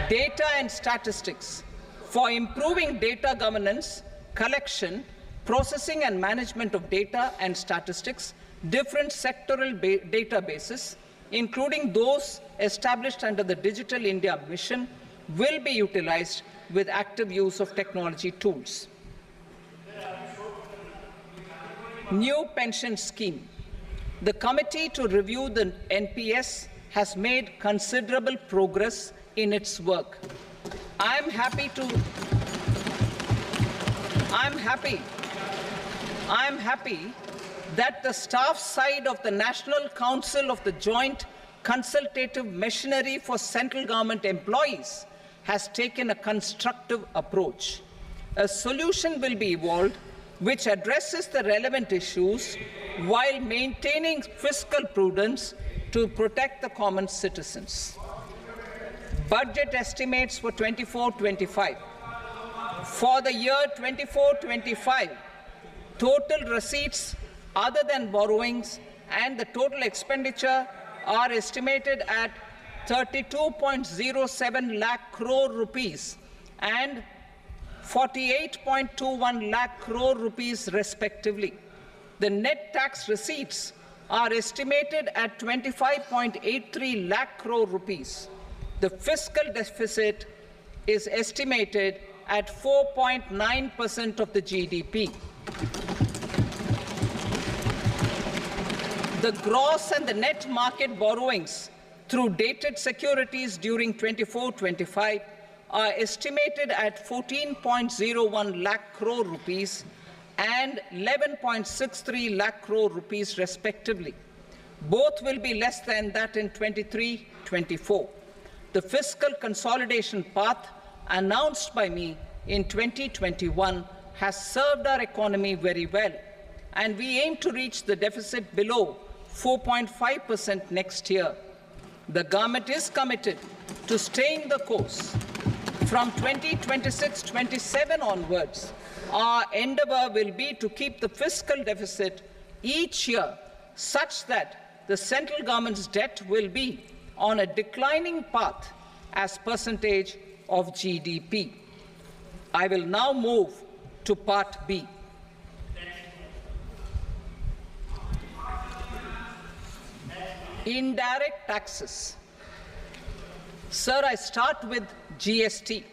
Data and statistics for improving data governance, collection, processing and management of data and statistics, different sectoral databases, including those established under the Digital India Mission, will be utilized with active use of technology tools. New pension scheme. The committee to review the NPS has made considerable progress in its work. I'm happy that the staff side of the National Council of the Joint Consultative Machinery for Central Government Employees has taken a constructive approach. A solution will be evolved which addresses the relevant issues while maintaining fiscal prudence to protect the common citizens. Budget estimates for 24-25. For the year 24-25, total receipts other than borrowings and the total expenditure are estimated at 32.07 lakh crore rupees and 48.21 lakh crore rupees respectively. The net tax receipts are estimated at 25.83 lakh crore rupees. The fiscal deficit is estimated at 4.9% of the GDP. The gross and the net market borrowings through dated securities during 24-25 are estimated at 14.01 lakh crore rupees and 11.63 lakh crore rupees respectively. Both will be less than that in 23-24. The fiscal consolidation path announced by me in 2021 has served our economy very well, and we aim to reach the deficit below 4.5% next year. The government is committed to staying the course. From 2026-27 onwards, our endeavor will be to keep the fiscal deficit each year such that the central government's debt will be on a declining path as percentage of GDP. I will now move to Part B. Indirect taxes. Sir, I start with GST.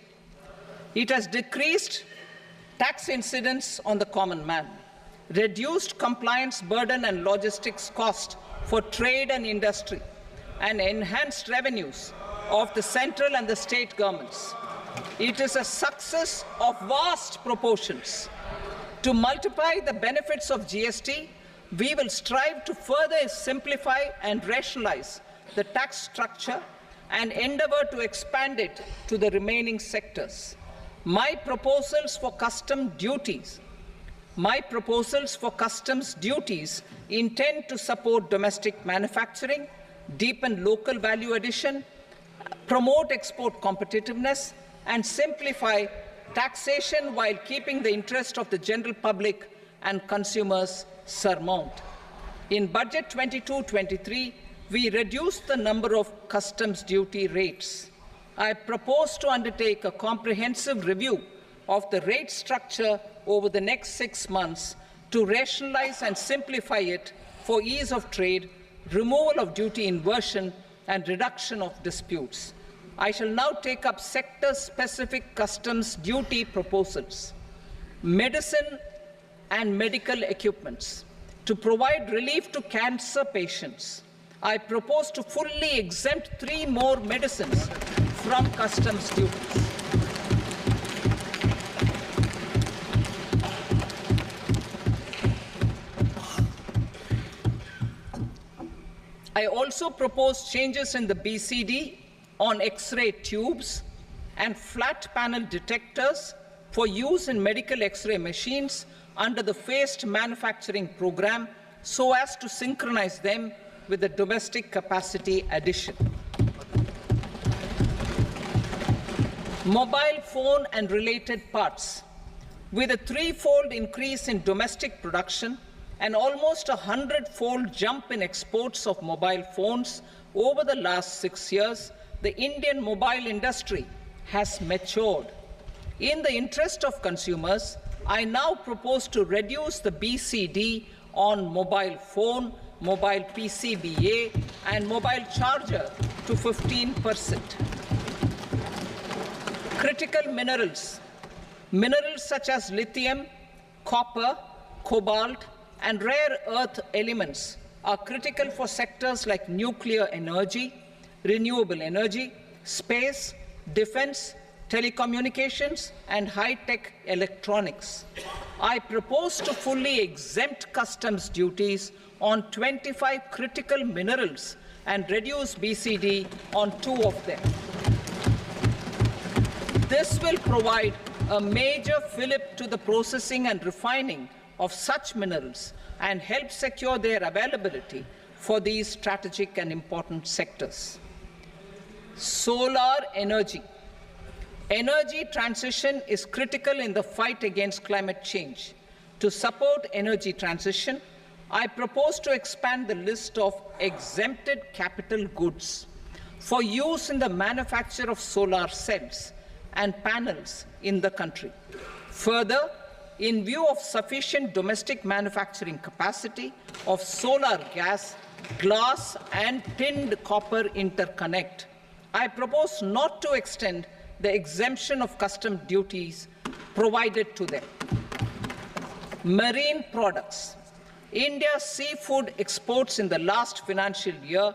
It has decreased tax incidence on the common man, reduced compliance burden and logistics cost for trade and industry, and enhanced revenues of the central and the state governments. It is a success of vast proportions. To multiply the benefits of GST, we will strive to further simplify and rationalize the tax structure and endeavor to expand it to the remaining sectors. My proposals for customs duties intend to support domestic manufacturing, deepen local value addition, promote export competitiveness, and simplify taxation while keeping the interest of the general public and consumers surmount. In Budget 22-23, we reduced the number of customs duty rates. I propose to undertake a comprehensive review of the rate structure over the next 6 months to rationalize and simplify it for ease of trade, removal of duty inversion, and reduction of disputes. I shall now take up sector-specific customs duty proposals. Medicine and medical equipments. To provide relief to cancer patients, I propose to fully exempt 3 more medicines from customs duties. I also propose changes in the BCD on X-ray tubes and flat panel detectors for use in medical X-ray machines under the phased manufacturing program so as to synchronize them with the domestic capacity addition. Mobile phone and related parts. With a 3-fold increase in domestic production, an almost 100-fold jump in exports of mobile phones over the last 6 years, the Indian mobile industry has matured. In the interest of consumers, I now propose to reduce the BCD on mobile phone, mobile PCBA, and mobile charger to 15%. Critical minerals. Minerals such as lithium, copper, cobalt, and rare earth elements are critical for sectors like nuclear energy, renewable energy, space, defense, telecommunications, and high-tech electronics. I propose to fully exempt customs duties on 25 critical minerals and reduce BCD on 2 of them. This will provide a major fillip to the processing and refining of such minerals and help secure their availability for these strategic and important sectors. Solar energy. Energy transition is critical in the fight against climate change. To support energy transition, I propose to expand the list of exempted capital goods for use in the manufacture of solar cells and panels in the country. Further, in view of sufficient domestic manufacturing capacity of solar gas, glass, and tinned copper interconnect, I propose not to extend the exemption of custom duties provided to them. Marine products. India's seafood exports in the last financial year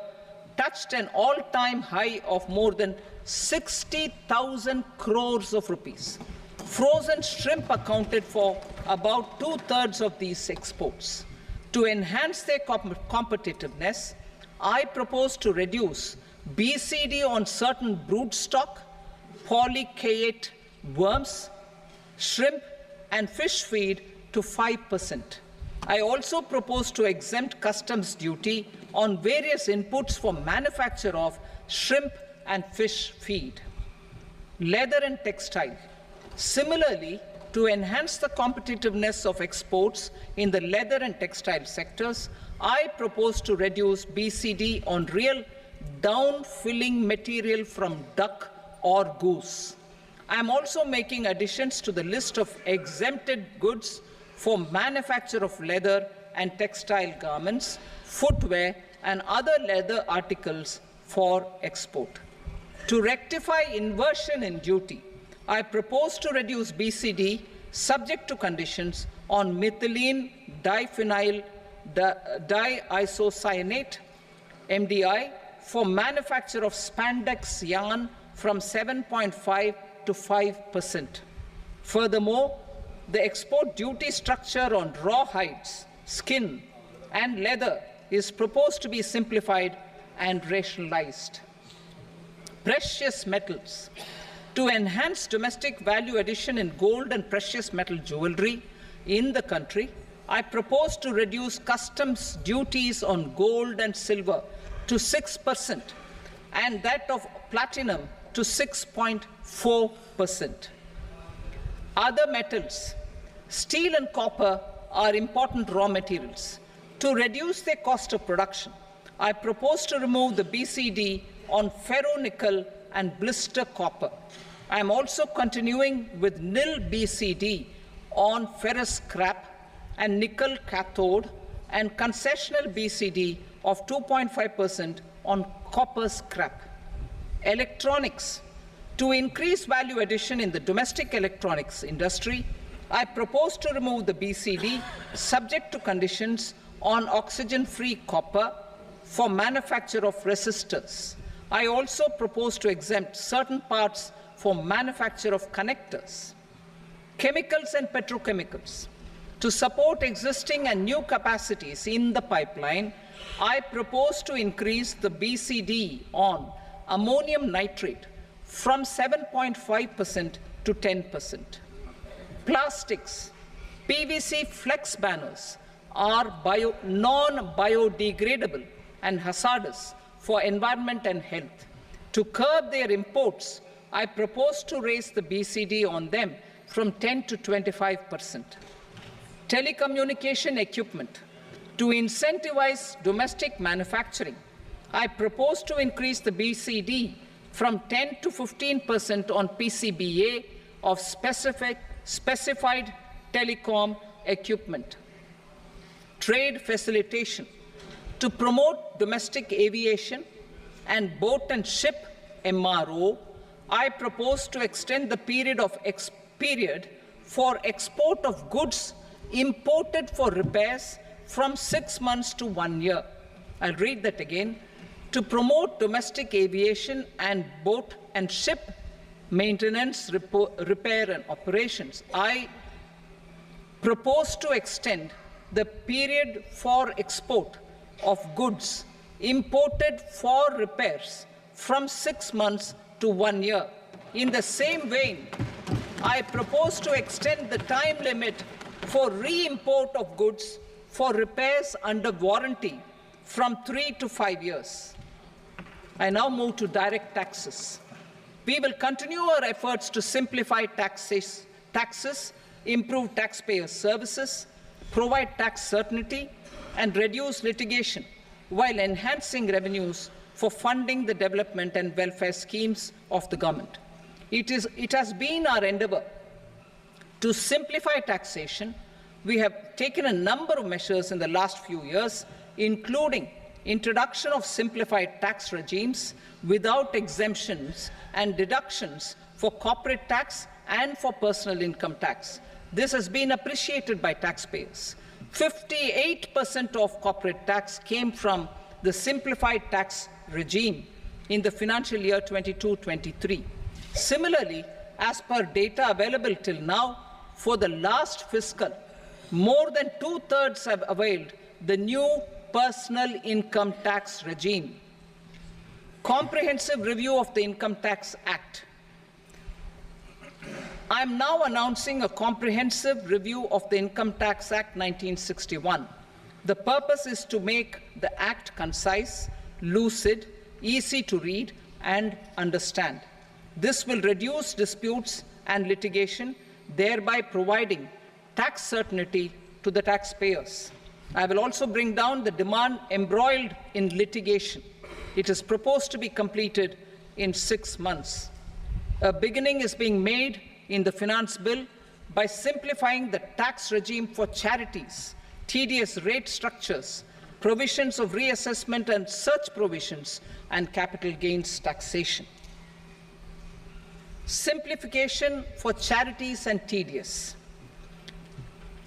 touched an all-time high of more than 60,000 crores of rupees. Frozen shrimp accounted for about 2/3 of these exports. To enhance their competitiveness, I propose to reduce BCD on certain broodstock, polychaete worms, shrimp, and fish feed to 5%. I also propose to exempt customs duty on various inputs for manufacture of shrimp and fish feed. Leather and textile. Similarly, to enhance the competitiveness of exports in the leather and textile sectors, I propose to reduce BCD on real down-filling material from duck or goose. I am also making additions to the list of exempted goods for manufacture of leather and textile garments, footwear, and other leather articles for export. To rectify inversion in duty, I propose to reduce BCD subject to conditions on methylene diphenyl diisocyanate, MDI, for manufacture of spandex yarn from 7.5 to 5%. Furthermore, the export duty structure on raw hides, skin, and leather is proposed to be simplified and rationalized. Precious metals. To enhance domestic value addition in gold and precious metal jewelry in the country, I propose to reduce customs duties on gold and silver to 6% and that of platinum to 6.4%. Other metals. Steel and copper are important raw materials. To reduce their cost of production, I propose to remove the BCD on ferronickel and blister copper. I am also continuing with nil BCD on ferrous scrap and nickel cathode and concessional BCD of 2.5% on copper scrap. Electronics. To increase value addition in the domestic electronics industry, I propose to remove the BCD subject to conditions on oxygen-free copper for manufacture of resistors. I also propose to exempt certain parts for manufacture of connectors. Chemicals and petrochemicals. To support existing and new capacities in the pipeline, I propose to increase the BCD on ammonium nitrate from 7.5% to 10%. Plastics. PVC flex banners are non-biodegradable and hazardous for environment and health. To curb their imports, I propose to raise the BCD on them from 10 to 25%. Telecommunication equipment. To incentivize domestic manufacturing, I propose to increase the BCD from 10 to 15% on PCBA of specified telecom equipment. Trade facilitation. To promote domestic aviation and boat and ship MRO, I propose to extend the period for export of goods imported for repairs from 6 months to 1 year. I'll read that again. To promote domestic aviation and boat and ship maintenance, repair and operations, I propose to extend the period for export of goods imported for repairs from 6 months to 1 year. In the same vein, I propose to extend the time limit for re-import of goods for repairs under warranty from 3 to 5 years. I now move to direct taxes. We will continue our efforts to simplify taxes, improve taxpayer services, provide tax certainty, and reduce litigation while enhancing revenues for funding the development and welfare schemes of the government. It has been our endeavor to simplify taxation. We have taken a number of measures in the last few years, including introduction of simplified tax regimes without exemptions and deductions for corporate tax and for personal income tax. This has been appreciated by taxpayers. 58% of corporate tax came from the simplified tax regime in the financial year 22-23. Similarly, as per data available till now, for the last fiscal, more than 2/3 have availed the new personal income tax regime. Comprehensive review of the Income Tax Act. I am now announcing a comprehensive review of the Income Tax Act 1961. The purpose is to make the Act concise, lucid, easy to read and understand. This will reduce disputes and litigation, thereby providing tax certainty to the taxpayers. I will also bring down the demand embroiled in litigation. It is proposed to be completed in 6 months. A beginning is being made in the Finance Bill by simplifying the tax regime for charities, TDS rate structures, provisions of reassessment and such provisions, and capital gains taxation. Simplification for charities and TDS.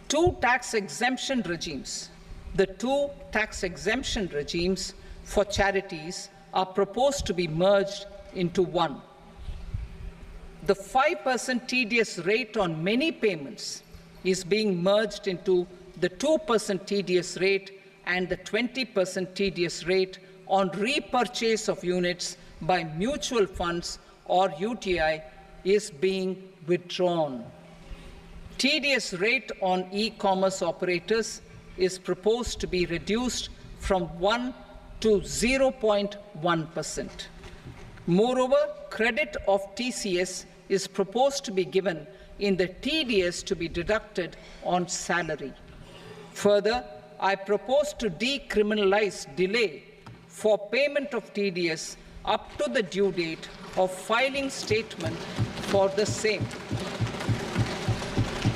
Two tax exemption regimes. The two tax exemption regimes for charities are proposed to be merged into one. The 5% TDS rate on many payments is being merged into the 2% TDS rate, and the 20% TDS rate on repurchase of units by mutual funds or UTI is being withdrawn. TDS rate on e-commerce operators is proposed to be reduced from 1 to 0.1%. Moreover, credit of TCS is proposed to be given in the TDS to be deducted on salary. Further, I propose to decriminalize delay for payment of TDS up to the due date of filing statement for the same.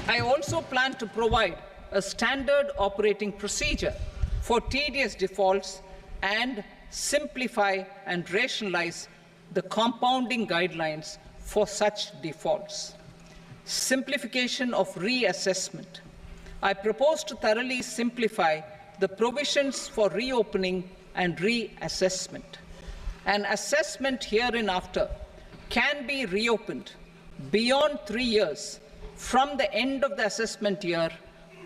I also plan to provide a standard operating procedure for TDS defaults and simplify and rationalize the compounding guidelines for such defaults. Simplification of reassessment. I propose to thoroughly simplify the provisions for reopening and reassessment. An assessment hereinafter can be reopened beyond 3 years from the end of the assessment year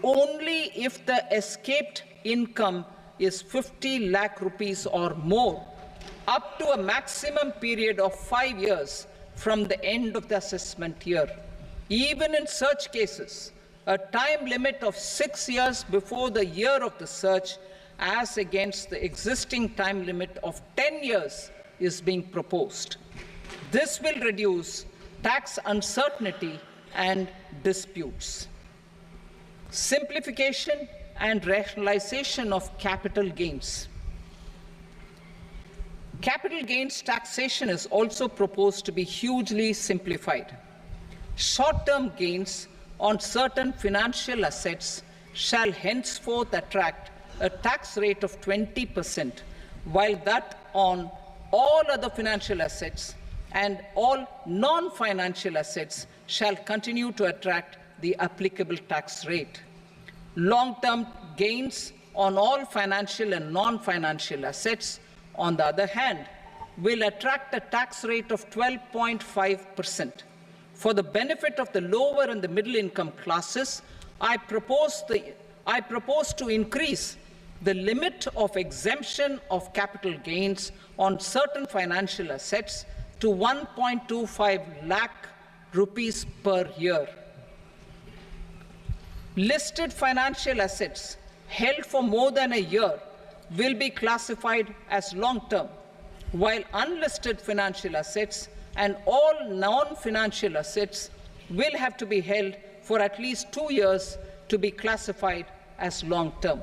only if the escaped income is 50 lakh rupees or more, up to a maximum period of 5 years from the end of the assessment year. Even in such cases, a time limit of 6 years before the year of the search, as against the existing time limit of 10 years, is being proposed. This will reduce tax uncertainty and disputes. Simplification and rationalization of capital gains. Capital gains taxation is also proposed to be hugely simplified. Short-term gains on certain financial assets shall henceforth attract a tax rate of 20%, while that on all other financial assets and all non-financial assets shall continue to attract the applicable tax rate. Long-term gains on all financial and non-financial assets, on the other hand, will attract a tax rate of 12.5%. For the benefit of the lower and the middle income classes, I propose to increase the limit of exemption of capital gains on certain financial assets to 1.25 lakh rupees per year. Listed financial assets held for more than a year will be classified as long-term, while unlisted financial assets and all non-financial assets will have to be held for at least 2 years to be classified as long-term.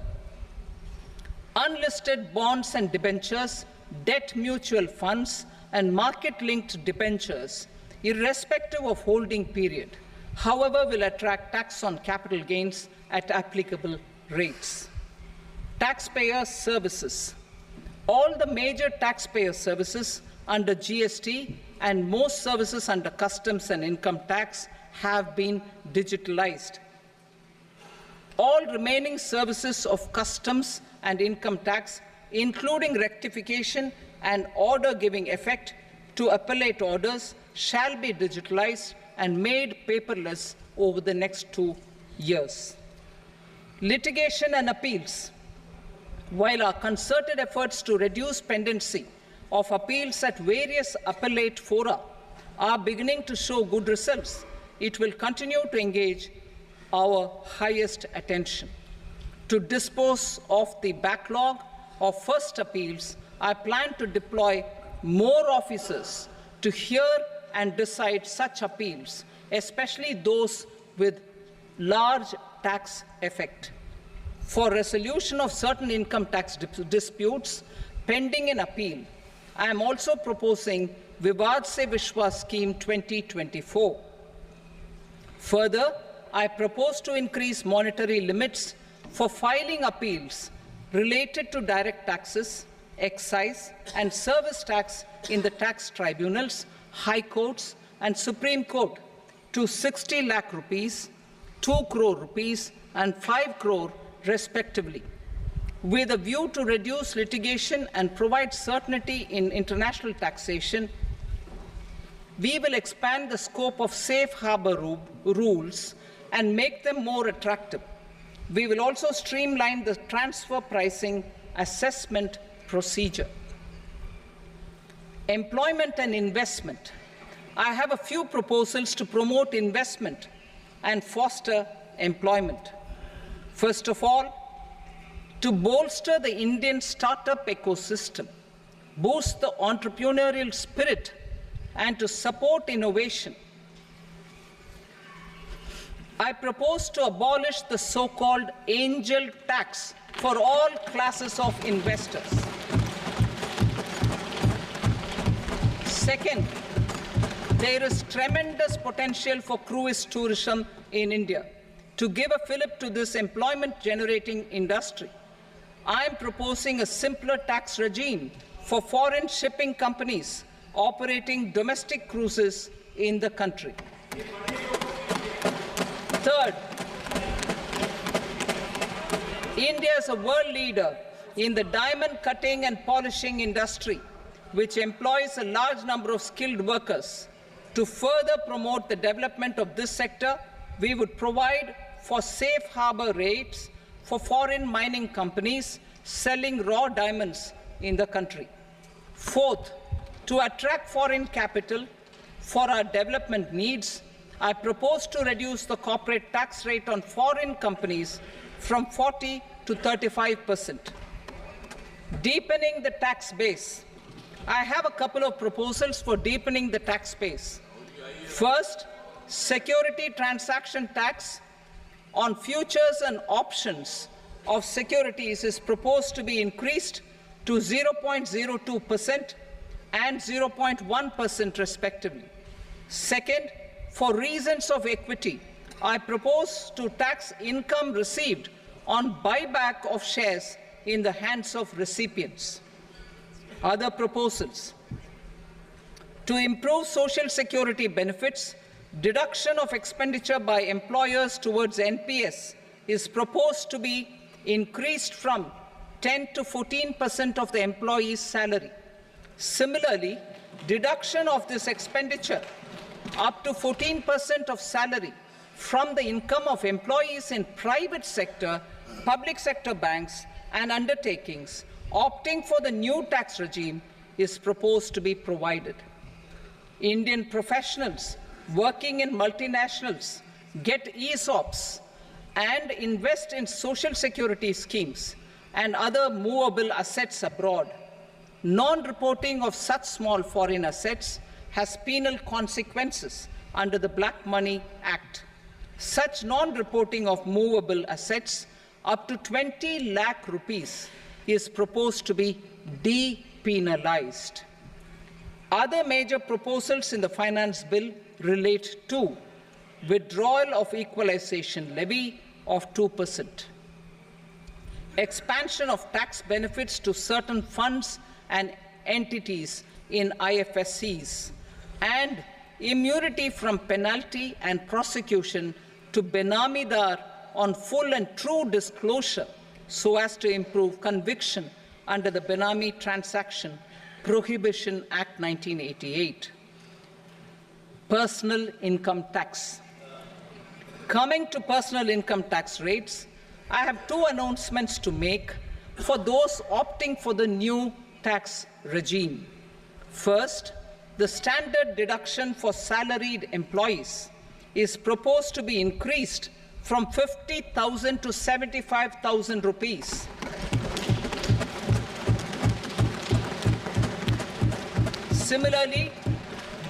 Unlisted bonds and debentures, debt mutual funds, and market-linked debentures, irrespective of holding period, however, will attract tax on capital gains at applicable rates. Taxpayer services. All the major taxpayer services under GST and most services under customs and income tax have been digitalized. All remaining services of customs and income tax, including rectification and order giving effect to appellate orders, shall be digitalized and made paperless over the next 2 years. Litigation and appeals. While our concerted efforts to reduce pendency of appeals at various appellate fora are beginning to show good results, it will continue to engage our highest attention. To dispose of the backlog of first appeals, I plan to deploy more officers to hear and decide such appeals, especially those with large tax effect. For resolution of certain income tax disputes pending in appeal, I am also proposing Vivad Se Vishwas Scheme 2024. Further, I propose to increase monetary limits for filing appeals related to direct taxes, excise, and service tax in the tax tribunals, high courts, and Supreme Court to 60 lakh rupees, 2 crore rupees, and 5 crore respectively. With a view to reduce litigation and provide certainty in international taxation, we will expand the scope of safe harbor rules and make them more attractive. We will also streamline the transfer pricing assessment procedure. Employment and investment. I have a few proposals to promote investment and foster employment. First of all, to bolster the Indian startup ecosystem, boost the entrepreneurial spirit, and to support innovation, I propose to abolish the so-called angel tax for all classes of investors. Second, there is tremendous potential for cruise tourism in India. To give a fillip to this employment-generating industry, I am proposing a simpler tax regime for foreign shipping companies operating domestic cruises in the country. Third, India is a world leader in the diamond cutting and polishing industry, which employs a large number of skilled workers. To further promote the development of this sector, we would provide for safe harbor rates for foreign mining companies selling raw diamonds in the country. Fourth, to attract foreign capital for our development needs, I propose to reduce the corporate tax rate on foreign companies from 40 to 35%. Deepening the tax base. I have a couple of proposals for deepening the tax base. First, security transaction tax on futures and options of securities is proposed to be increased to 0.02% and 0.1% respectively. Second, for reasons of equity, I propose to tax income received on buyback of shares in the hands of recipients. Other proposals: to improve social security benefits, deduction of expenditure by employers towards NPS is proposed to be increased from 10 to 14% of the employee's salary. Similarly, deduction of this expenditure up to 14% of salary from the income of employees in private sector, public sector banks and undertakings opting for the new tax regime is proposed to be provided. Indian professionals working in multinationals get ESOPs and invest in social security schemes and other movable assets abroad. Non-reporting of such small foreign assets has penal consequences under the Black Money Act. Such non-reporting of movable assets up to 20 lakh rupees is proposed to be depenalized. Other major proposals in the finance bill relate to withdrawal of equalization levy of 2%, expansion of tax benefits to certain funds and entities in IFSCs, and immunity from penalty and prosecution to Benamidar on full and true disclosure so as to improve conviction under the Benami Transaction Prohibition Act 1988. Personal income tax. Coming to personal income tax rates, I have two announcements to make for those opting for the new tax regime. First, the standard deduction for salaried employees is proposed to be increased from 50,000 to 75,000 rupees. Similarly,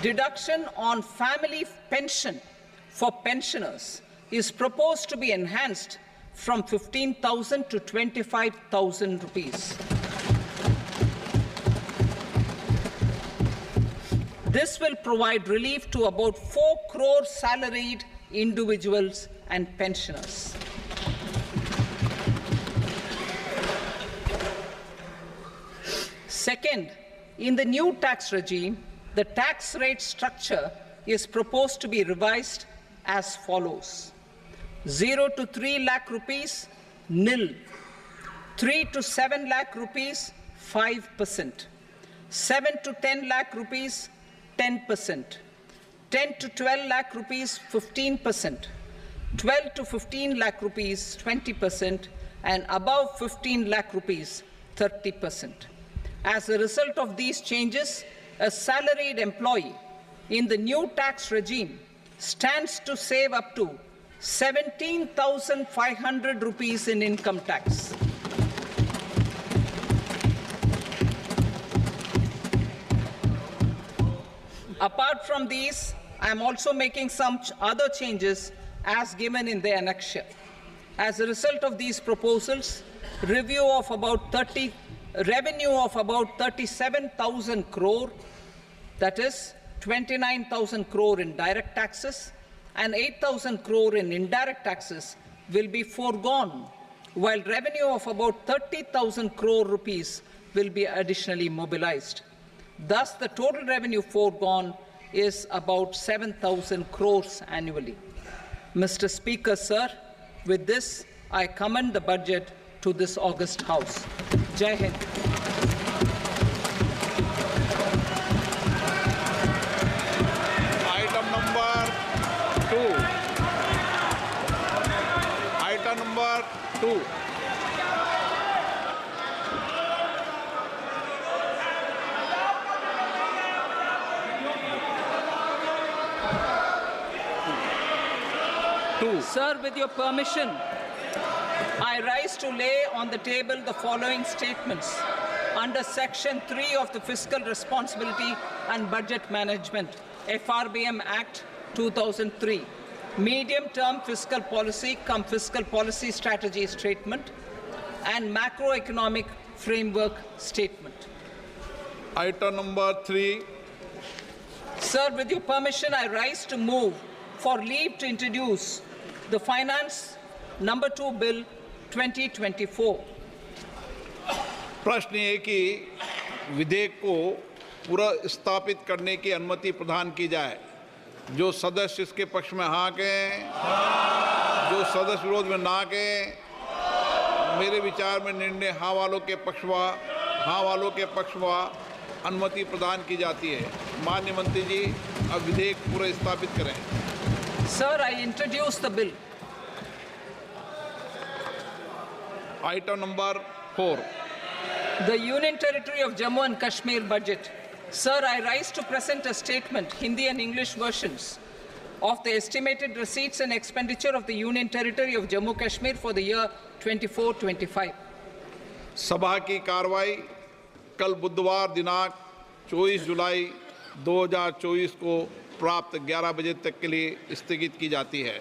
deduction on family pension for pensioners is proposed to be enhanced from 15,000 to 25,000 rupees. This will provide relief to about 4 crore salaried individuals and pensioners. Second, in the new tax regime, the tax rate structure is proposed to be revised as follows: 0 to 3 lakh rupees, nil; 3 to 7 lakh rupees, 5%; 7 to 10 lakh rupees, 10%; 10 to 12 lakh rupees, 15%; 12 to 15 lakh rupees, 20%; and above 15 lakh rupees, 30%. As a result of these changes, a salaried employee in the new tax regime stands to save up to 17,500 rupees in income tax. Apart from these, I am also making some other changes as given in the annexure. As a result of these proposals, revenue of about 37,000 crore, that is 29,000 crore in direct taxes and 8,000 crore in indirect taxes, will be foregone, while revenue of about 30,000 crore rupees will be additionally mobilized. Thus, the total revenue foregone is about 7,000 crores annually. Mr. Speaker, sir, with this, I commend the budget to this august House. Jai Hind. Item number 2. Item number 2. Sir, with your permission, I rise to lay on the table the following statements under Section 3 of the Fiscal Responsibility and Budget Management, FRBM Act 2003, Medium-Term Fiscal Policy cum Fiscal Policy Strategy Statement, and macroeconomic framework statement. Item number 3. Sir, with your permission, I rise to move for leave to introduce the Finance Number 2 Bill 2024. प्रश्न ये कि विधेयक को पुनर्स्थापित करने की अनुमति प्रदान की जाए। जो सदस्य इसके पक्ष में हाँ कहें, जो सदस्य विरोध में ना कहें। मेरे विचार में निर्णय हाँ वालों के पक्ष में अनुमति प्रदान की जाती है। माननीय मंत्री जी, अब विधेयक पुनर्स्थापित करें। Sir, I introduce the bill. Item number 4. The Union Territory of Jammu and Kashmir budget. Sir, I rise to present a statement, Hindi and English versions, of the estimated receipts and expenditure of the Union Territory of Jammu and Kashmir for the year 24-25. सभा की कार्रवाई कल बुधवार दिनांक 24 जुलाई 2024 को प्राप्त 11 बजे तक के लिए स्थगित की जाती है।